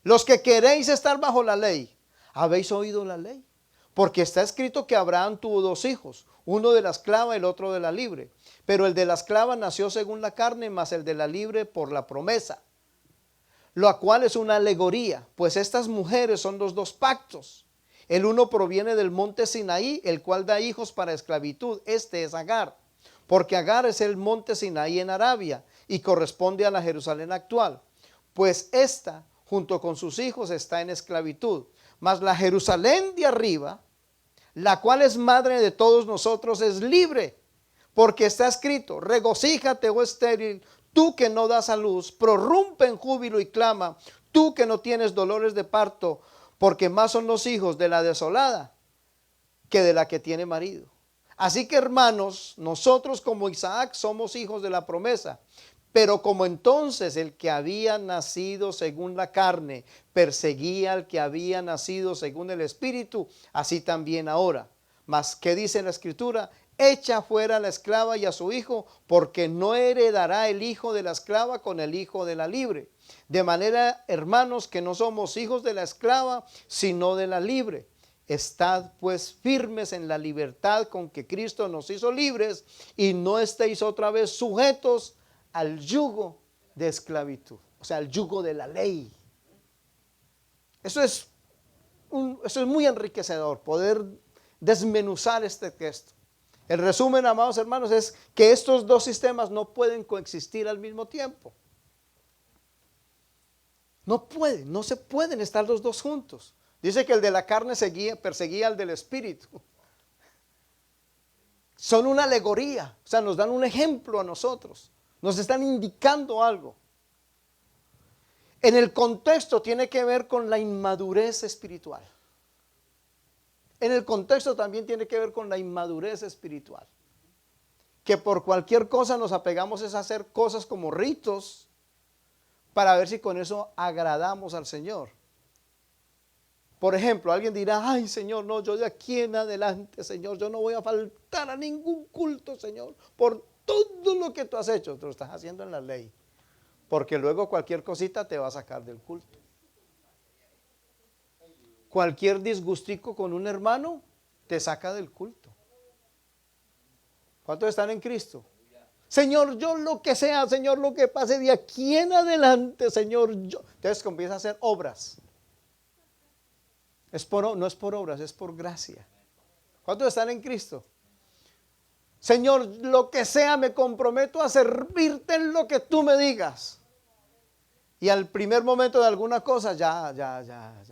los que queréis estar bajo la ley, ¿habéis oído la ley? Porque está escrito que Abraham tuvo 2 hijos, uno de la esclava y el otro de la libre. Pero el de la esclava nació según la carne, mas el de la libre por la promesa. Lo cual es una alegoría, pues estas mujeres son los 2 pactos. El uno proviene del monte Sinaí, el cual da hijos para esclavitud. Este es Agar, porque Agar es el monte Sinaí en Arabia y corresponde a la Jerusalén actual. Pues esta, junto con sus hijos, está en esclavitud. Mas la Jerusalén de arriba, la cual es madre de todos nosotros, es libre. Porque está escrito, regocíjate, oh estéril, tú que no das a luz, prorrumpe en júbilo y clama, tú que no tienes dolores de parto, porque más son los hijos de la desolada que de la que tiene marido. Así que, hermanos, nosotros como Isaac somos hijos de la promesa. Pero como entonces el que había nacido según la carne perseguía al que había nacido según el Espíritu, así también ahora. Mas, ¿qué dice la Escritura? Echa fuera a la esclava y a su hijo, porque no heredará el hijo de la esclava con el hijo de la libre. De manera, hermanos, que no somos hijos de la esclava, sino de la libre. Estad pues firmes en la libertad con que Cristo nos hizo libres, y no estéis otra vez sujetos al yugo de esclavitud, o sea, al yugo de la ley. Eso es muy enriquecedor, poder desmenuzar este texto. El resumen, amados hermanos, es que estos dos sistemas no pueden coexistir al mismo tiempo. No se pueden estar los dos juntos. Dice que el de la carne perseguía al del espíritu. Son una alegoría, o sea, nos dan un ejemplo a nosotros. Nos están indicando algo. En el contexto tiene que ver con la inmadurez espiritual. En el contexto también tiene que ver con la inmadurez espiritual. Que por cualquier cosa nos apegamos es a hacer cosas como ritos para ver si con eso agradamos al Señor. Por ejemplo, alguien dirá, ay Señor, no, yo de aquí en adelante, Señor, yo no voy a faltar a ningún culto, Señor, por todo lo que tú has hecho. Tú lo estás haciendo en la ley, porque luego cualquier cosita te va a sacar del culto. Cualquier disgustico con un hermano te saca del culto. ¿Cuántos están en Cristo? Señor, yo lo que sea, Señor, lo que pase de aquí en adelante, Señor, yo. Entonces comienza a hacer obras. No es por obras, es por gracia. ¿Cuántos están en Cristo? Señor, lo que sea, me comprometo a servirte en lo que tú me digas. Y al primer momento de alguna cosa, ya.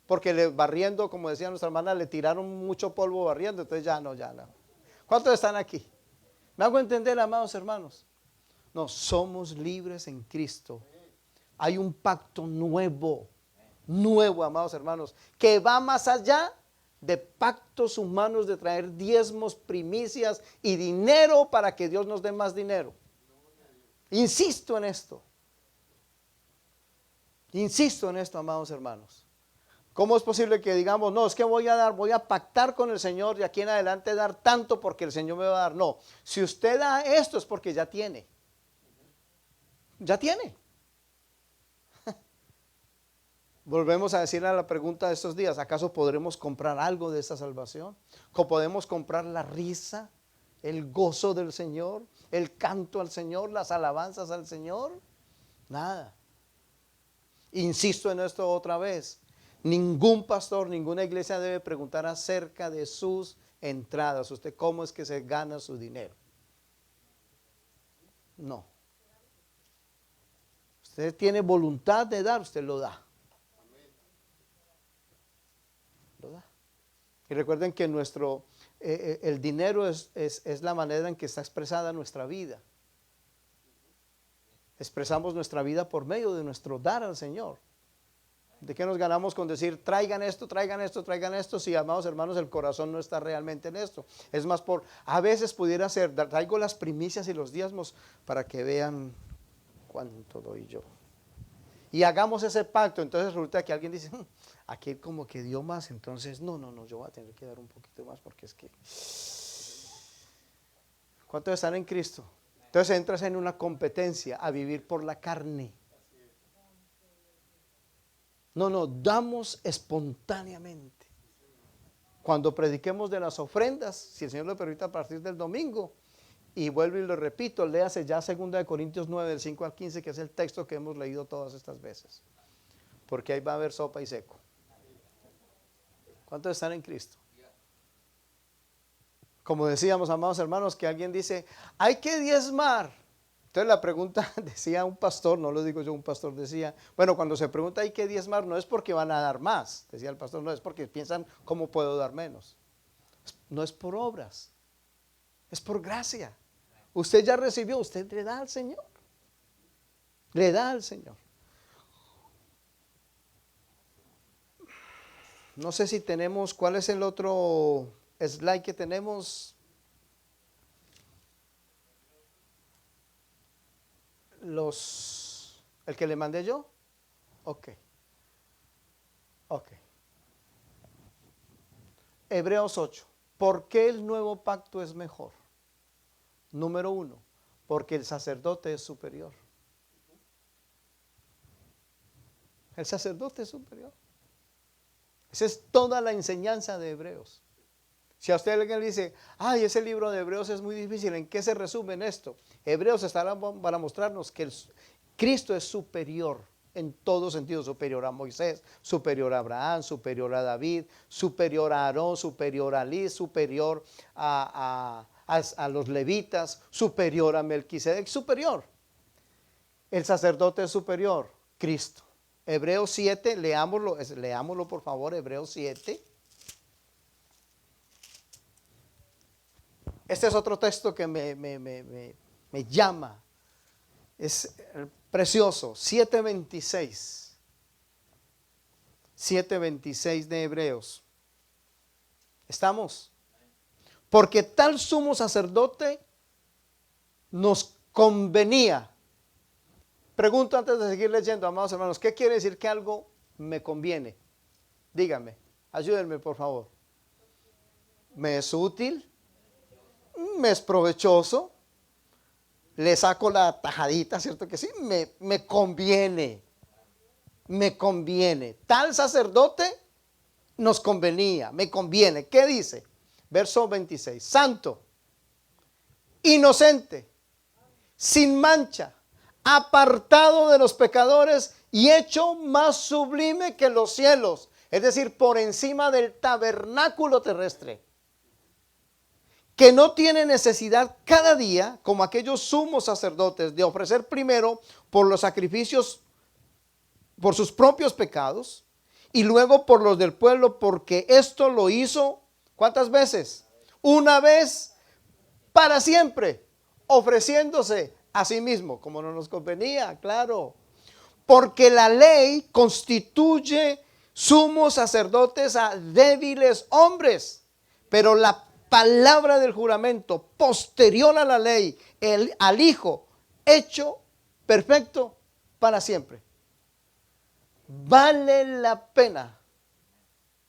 Porque barriendo, como decía nuestra hermana, le tiraron mucho polvo barriendo, entonces ya no. ¿Cuántos están aquí? ¿Me hago entender, amados hermanos? No, somos libres en Cristo. Hay un pacto nuevo, amados hermanos, que va más allá de pactos humanos de traer diezmos, primicias y dinero para que Dios nos dé más dinero. Insisto en esto, amados hermanos. ¿Cómo es posible que digamos, no, es que voy a pactar con el Señor de aquí en adelante dar tanto porque el Señor me va a dar? No, si usted da esto es porque ya tiene. Ya tiene. Volvemos a decir a la pregunta de estos días, ¿acaso podremos comprar algo de esta salvación? ¿O podemos comprar la risa, el gozo del Señor, el canto al Señor, las alabanzas al Señor? Nada. Insisto en esto otra vez. Ningún pastor, ninguna iglesia debe preguntar acerca de sus entradas. ¿Usted cómo es que se gana su dinero? No. Usted tiene voluntad de dar, usted lo da. Lo da. Y recuerden que el dinero es la manera en que está expresada nuestra vida. Expresamos nuestra vida por medio de nuestro dar al Señor. ¿De qué nos ganamos con decir traigan esto, traigan esto, traigan esto? Si, amados hermanos, el corazón no está realmente en esto. Es más, a veces pudiera ser, traigo las primicias y los diezmos para que vean cuánto doy yo. Y hagamos ese pacto. Entonces resulta que alguien dice, aquí como que dio más, entonces no, yo voy a tener que dar un poquito más porque es que. ¿Cuántos están en Cristo? Entonces entras en una competencia a vivir por la carne. No, damos espontáneamente. Cuando prediquemos de las ofrendas, si el Señor lo permite a partir del domingo, y vuelvo y lo repito, léase ya 2 Corintios 9, del 5 al 15, que es el texto que hemos leído todas estas veces. Porque ahí va a haber sopa y seco. ¿Cuántos están en Cristo? Como decíamos, amados hermanos, que alguien dice, hay que diezmar. Entonces la pregunta, decía un pastor, no lo digo yo, un pastor decía, bueno, cuando se pregunta hay que diezmar, no es porque van a dar más, decía el pastor, no es porque piensan cómo puedo dar menos. No es por obras, es por gracia. Usted ya recibió, usted le da al Señor. Le da al Señor. No sé si tenemos, ¿cuál es el otro slide que tenemos? ¿El que le mandé yo? Ok. Hebreos 8. ¿Por qué el nuevo pacto es mejor? Número uno, porque el sacerdote es superior. El sacerdote es superior. Esa es toda la enseñanza de Hebreos. Si a usted alguien le dice, ay, ese libro de Hebreos es muy difícil, ¿en qué se resume en esto? Hebreos estará para mostrarnos que Cristo es superior en todo sentido, superior a Moisés, superior a Abraham, superior a David, superior a Aarón, superior a Elí, superior a los levitas, superior a Melquisedec, superior. El sacerdote es superior, Cristo. Hebreos 7, leámoslo por favor, Hebreos 7. Este es otro texto que me llama, es precioso, 7:26. 7:26 de Hebreos. ¿Estamos? Porque tal sumo sacerdote nos convenía. Pregunto antes de seguir leyendo, amados hermanos, ¿qué quiere decir que algo me conviene? Díganme, ayúdenme por favor. ¿Me es útil? ¿Me es provechoso? ¿Le saco la tajadita, cierto que sí? Me conviene. Me conviene. Tal sacerdote nos convenía, me conviene. ¿Qué dice? Verso 26. Santo, inocente, sin mancha, apartado de los pecadores y hecho más sublime que los cielos, es decir, por encima del tabernáculo terrestre, que no tiene necesidad cada día, como aquellos sumos sacerdotes, de ofrecer primero por los sacrificios, por sus propios pecados, y luego por los del pueblo, porque esto lo hizo, ¿cuántas veces? Una vez para siempre, ofreciéndose a sí mismo, como no nos convenía, claro. Porque la ley constituye sumos sacerdotes a débiles hombres, pero la palabra del juramento posterior a la ley, al Hijo, hecho perfecto para siempre. Vale la pena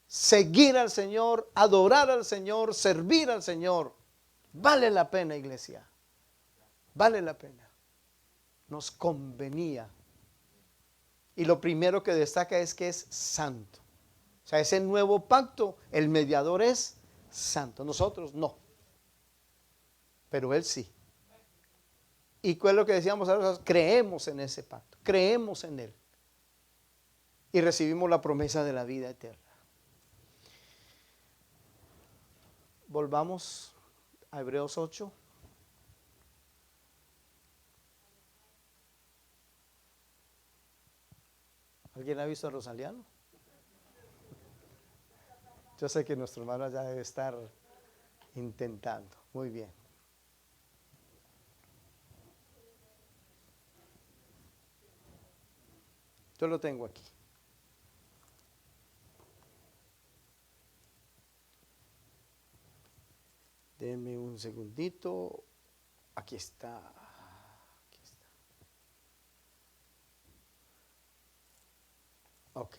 seguir al Señor, adorar al Señor, servir al Señor. Vale la pena, iglesia. Vale la pena. Nos convenía. Y lo primero que destaca es que es santo. O sea, ese nuevo pacto, el mediador es santo. Nosotros no. Pero Él sí. ¿Y cuál es lo que decíamos ahora? Creemos en ese pacto. Creemos en Él. Y recibimos la promesa de la vida eterna. Volvamos a Hebreos 8. ¿Alguien ha visto a Rosaliano? Yo sé que nuestro hermano ya debe estar intentando. Muy bien. Yo lo tengo aquí. Denme un segundito. Aquí está. Aquí está. Ok.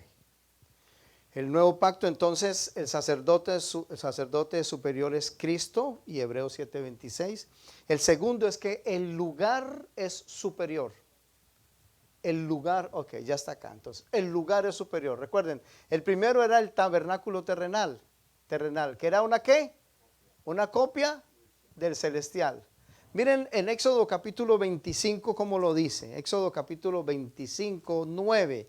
El nuevo pacto, entonces, el sacerdote superior es Cristo, y Hebreos 7:26. El segundo es que el lugar es superior. El lugar, ok, ya está acá. Entonces, el lugar es superior. Recuerden, el primero era el tabernáculo terrenal, que era una ¿qué? Una copia del celestial. Miren en Éxodo capítulo 25 cómo lo dice. Éxodo capítulo 25, 9.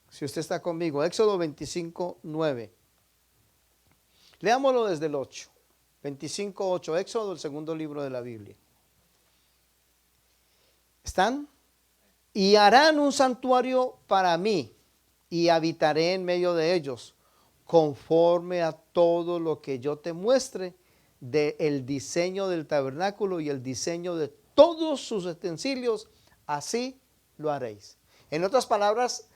Si usted está conmigo, Éxodo 25, 9. Leámoslo desde el 8. 25, 8. Éxodo, el segundo libro de la Biblia. ¿Están? Y harán un santuario para mí, y habitaré en medio de ellos, conforme a todo lo que yo te muestre del diseño del tabernáculo y el diseño de todos sus utensilios, así lo haréis. En otras palabras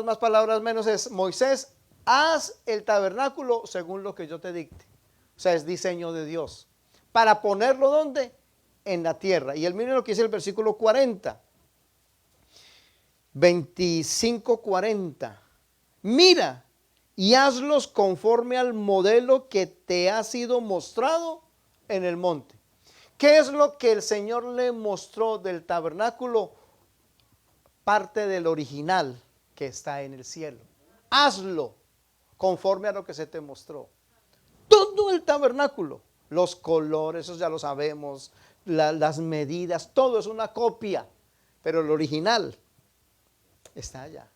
más, palabras menos, es: Moisés, haz el tabernáculo según lo que yo te dicte. O sea, es diseño de Dios. ¿Para ponerlo dónde? En la tierra. Y miren lo que dice el versículo 40. 25:40. Mira y hazlos conforme al modelo que te ha sido mostrado en el monte. ¿Qué es lo que el Señor le mostró del tabernáculo? Parte del original que está en el cielo. Hazlo conforme a lo que se te mostró. Todo el tabernáculo, los colores, eso ya lo sabemos, las medidas, todo es una copia, pero el original está allá.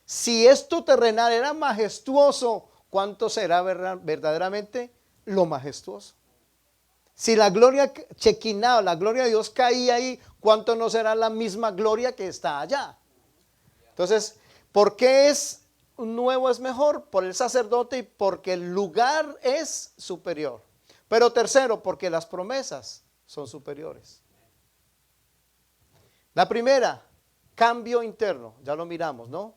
Si esto terrenal era majestuoso, ¿cuánto será verdaderamente lo majestuoso? Si la gloria chequinada, la gloria de Dios caía ahí, ¿cuánto no será la misma gloria que está allá? Entonces, ¿por qué nuevo es mejor? Por el sacerdote y porque el lugar es superior. Pero tercero, porque las promesas son superiores. La primera, cambio interno, ya lo miramos, ¿no?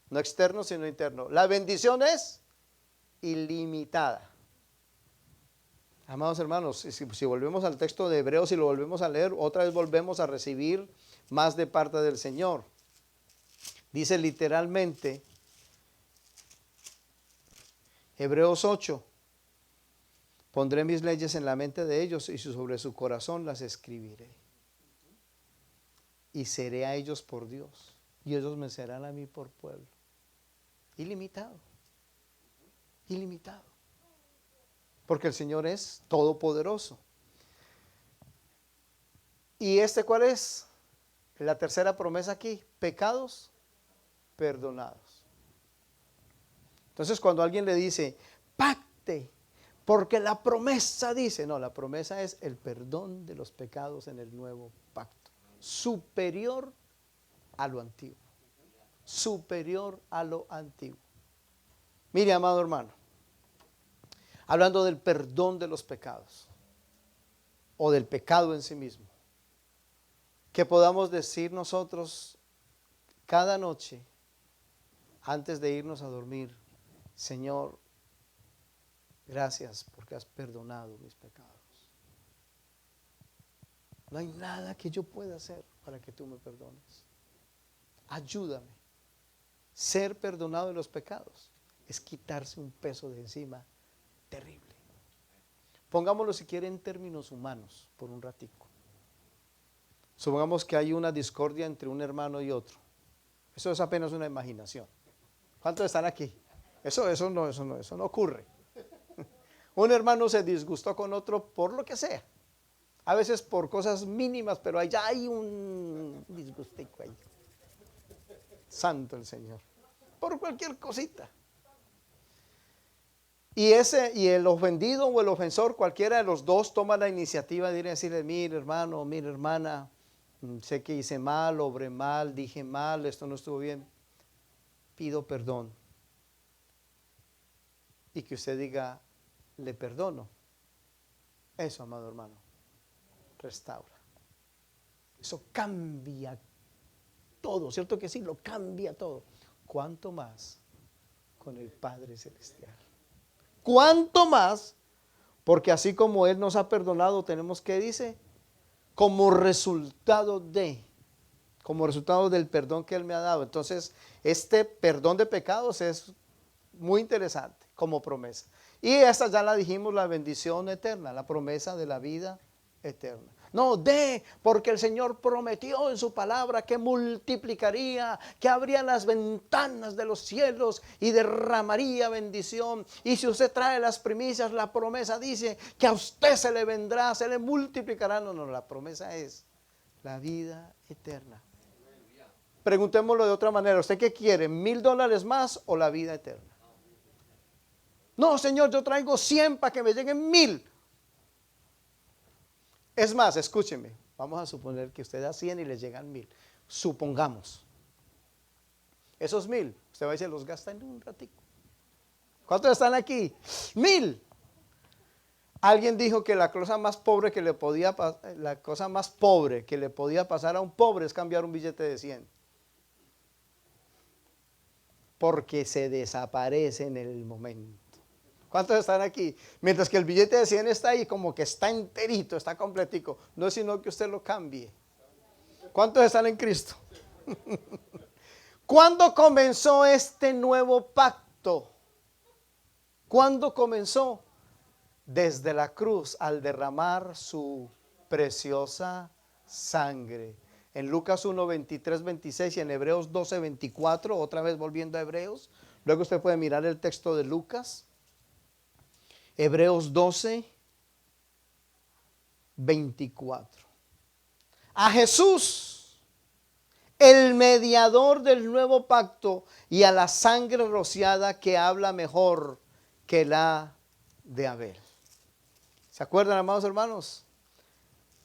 No externo, sino interno. La bendición es ilimitada. Amados hermanos, si volvemos al texto de Hebreos y lo volvemos a leer, otra vez volvemos a recibir más de parte del Señor. Dice literalmente, Hebreos 8, pondré mis leyes en la mente de ellos y sobre su corazón las escribiré. Y seré a ellos por Dios, y ellos me serán a mí por pueblo. Ilimitado, ilimitado. Porque el Señor es todopoderoso. ¿Y cuál es? La tercera promesa aquí, pecados perdonados. Entonces cuando alguien le dice, pacte, porque la promesa dice, no, la promesa es el perdón de los pecados en el nuevo pacto, superior a lo antiguo, superior a lo antiguo. Mire, amado hermano, hablando del perdón de los pecados, o del pecado en sí mismo, que podamos decir nosotros cada noche, antes de irnos a dormir, Señor, gracias porque has perdonado mis pecados. No hay nada que yo pueda hacer para que tú me perdones. Ayúdame. Ser perdonado de los pecados es quitarse un peso de encima terrible. Pongámoslo si quiere en términos humanos por un ratico. Supongamos que hay una discordia entre un hermano y otro. Eso es apenas una imaginación. ¿Cuántos están aquí? Eso no ocurre. Un hermano se disgustó con otro por lo que sea. A veces por cosas mínimas, pero allá hay un disgustico ahí. Santo el Señor. Por cualquier cosita. Y el ofendido o el ofensor, cualquiera de los dos, toma la iniciativa de ir a decirle, mire hermano, mire hermana, sé que hice mal, obré mal, dije mal, esto no estuvo bien. Pido perdón. Y que usted diga, le perdono. Eso, amado hermano, restaura. Eso cambia todo, ¿cierto que sí? Lo cambia todo. ¿Cuánto más con el Padre Celestial? ¿Cuánto más? Porque así como Él nos ha perdonado, tenemos que, dice, como resultado del perdón que Él me ha dado. Entonces, este perdón de pecados es muy interesante como promesa. Y esta ya la dijimos, la bendición eterna, la promesa de la vida eterna. No, porque el Señor prometió en su palabra que multiplicaría, que abría las ventanas de los cielos y derramaría bendición. Y si usted trae las primicias, la promesa dice que a usted se le vendrá, se le multiplicará. No, la promesa es la vida eterna. Preguntémoslo de otra manera, ¿usted qué quiere? $1,000 más o la vida eterna? No, Señor, yo traigo 100 para que me lleguen 1,000. Es más, escúcheme, vamos a suponer que usted da 100 y le llegan 1,000. Supongamos. Esos 1,000, usted va y se los gasta en un ratico. ¿Cuántos están aquí? 1,000. Alguien dijo que la cosa más pobre que le podía pasar a un pobre es cambiar un billete de 100. Porque se desaparece en el momento. ¿Cuántos están aquí? Mientras que el billete de 100 está ahí como que está enterito, está completico. No es sino que usted lo cambie. ¿Cuántos están en Cristo? ¿Cuándo comenzó este nuevo pacto? pacto. ¿Cuándo comenzó? Desde la cruz, al derramar su preciosa sangre. En Lucas 1, 23, 26 y en Hebreos 12, 24, otra vez volviendo a Hebreos. Luego usted puede mirar el texto de Lucas. Hebreos 12, 24. A Jesús, el mediador del nuevo pacto, y a la sangre rociada que habla mejor que la de Abel. ¿Se acuerdan, amados hermanos?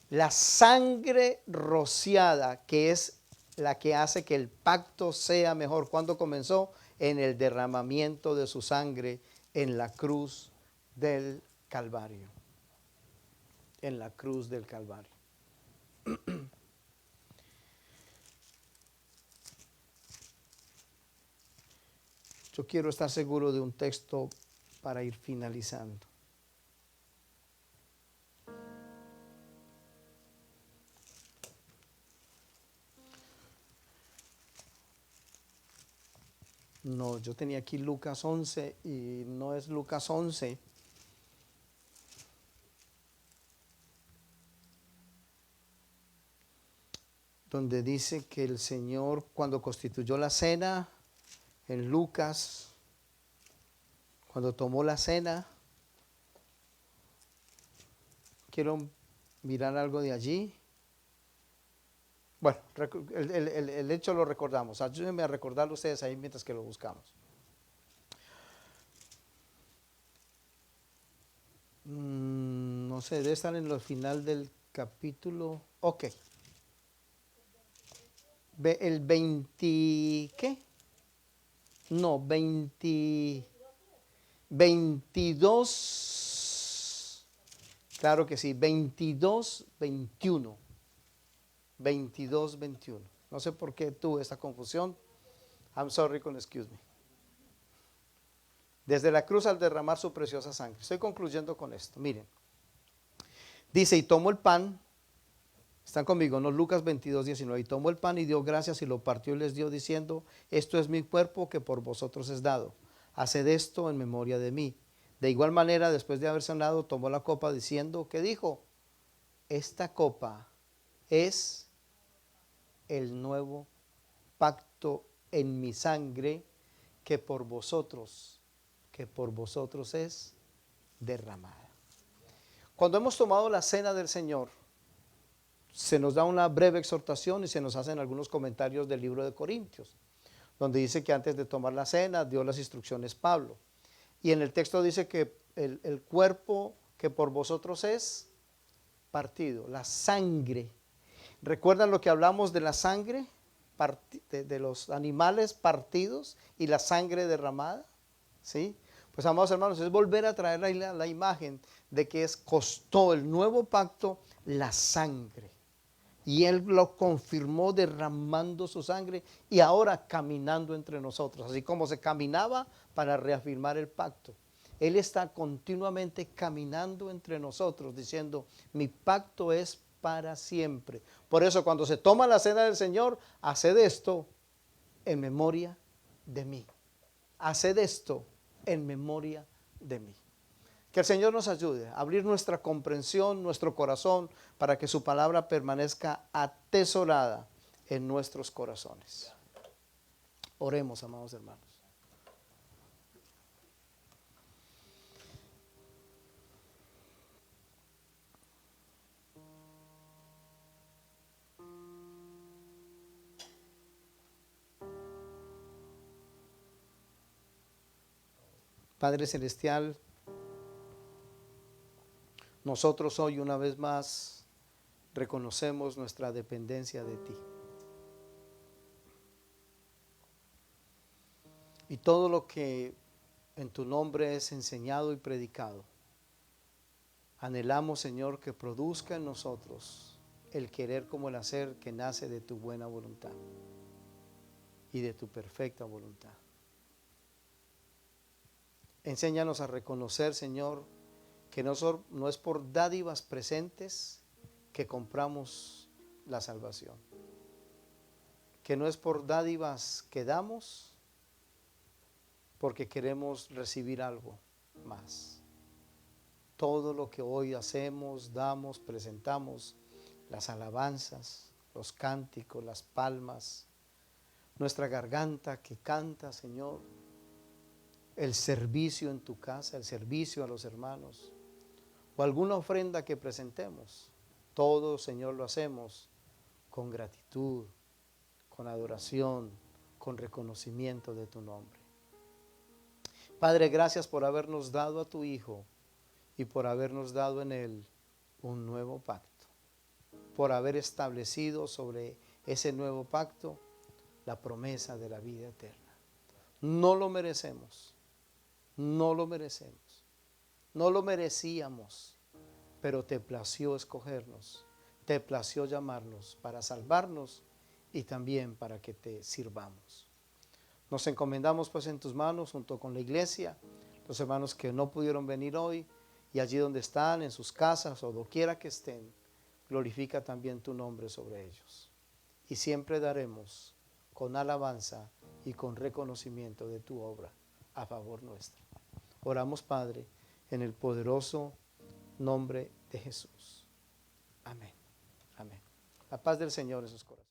La sangre rociada, que es la que hace que el pacto sea mejor. ¿Cuándo comenzó? En el derramamiento de su sangre en la cruz del Calvario. En la cruz del Calvario. Yo quiero estar seguro de un texto para ir finalizando. No, yo tenía aquí Lucas 11 y no es Lucas 11. Donde dice que el Señor, cuando constituyó la cena, en Lucas, cuando tomó la cena, quiero mirar algo de allí. Bueno, el hecho lo recordamos. Ayúdenme a recordarlo ustedes ahí mientras que lo buscamos. No sé, debe estar en el final del capítulo. Ok. El 20, ¿qué? No, 22. Claro que sí, 22, 21. 22, 21. No sé por qué tuve esta confusión. I'm sorry, excuse me. Desde la cruz al derramar su preciosa sangre. Estoy concluyendo con esto. Miren. Dice, y tomó el pan. Están conmigo, ¿no? Lucas 22, 19. Y tomó el pan y dio gracias y lo partió y les dio diciendo, esto es mi cuerpo que por vosotros es dado. Haced esto en memoria de mí. De igual manera, después de haber cenado, tomó la copa diciendo, ¿qué dijo? Esta copa es el nuevo pacto en mi sangre que por vosotros es derramada. Cuando hemos tomado la cena del Señor, se nos da una breve exhortación y se nos hacen algunos comentarios del libro de Corintios, donde dice que antes de tomar la cena dio las instrucciones Pablo. Y en el texto dice que el cuerpo que por vosotros es partido, la sangre. ¿Recuerdan lo que hablamos de la sangre? De los animales partidos y la sangre derramada. ¿Sí? Pues amados hermanos, es volver a traer la imagen de que costó el nuevo pacto la sangre. Y Él lo confirmó derramando su sangre y ahora caminando entre nosotros. Así como se caminaba para reafirmar el pacto. Él está continuamente caminando entre nosotros diciendo, mi pacto es para siempre. Por eso cuando se toma la cena del Señor, haced esto en memoria de mí. Haced esto en memoria de mí. Que el Señor nos ayude a abrir nuestra comprensión, nuestro corazón, para que su palabra permanezca atesorada en nuestros corazones. Oremos, amados hermanos. Padre Celestial, nosotros hoy una vez más reconocemos nuestra dependencia de ti. Y todo lo que en tu nombre es enseñado y predicado, anhelamos, Señor, que produzca en nosotros el querer como el hacer que nace de tu buena voluntad y de tu perfecta voluntad. Enséñanos a reconocer, Señor, que no es por dádivas presentes que compramos la salvación, que no es por dádivas que damos porque queremos recibir algo más. Todo lo que hoy hacemos, damos, presentamos, las alabanzas, los cánticos, las palmas, nuestra garganta que canta, Señor, el servicio en tu casa, el servicio a los hermanos, o alguna ofrenda que presentemos. Todo, Señor, lo hacemos con gratitud, con adoración, con reconocimiento de tu nombre. Padre, gracias por habernos dado a tu Hijo y por habernos dado en Él un nuevo pacto, por haber establecido sobre ese nuevo pacto la promesa de la vida eterna. No lo merecemos, no lo merecemos, no lo merecíamos, pero te plació escogernos, te plació llamarnos para salvarnos y también para que te sirvamos. Nos encomendamos pues en tus manos junto con la iglesia, los hermanos que no pudieron venir hoy y allí donde están, en sus casas o doquiera que estén, glorifica también tu nombre sobre ellos. Y siempre daremos con alabanza y con reconocimiento de tu obra a favor nuestro. Oramos, Padre, en el poderoso nombre de Jesús. Amén. Amén. La paz del Señor en sus corazones.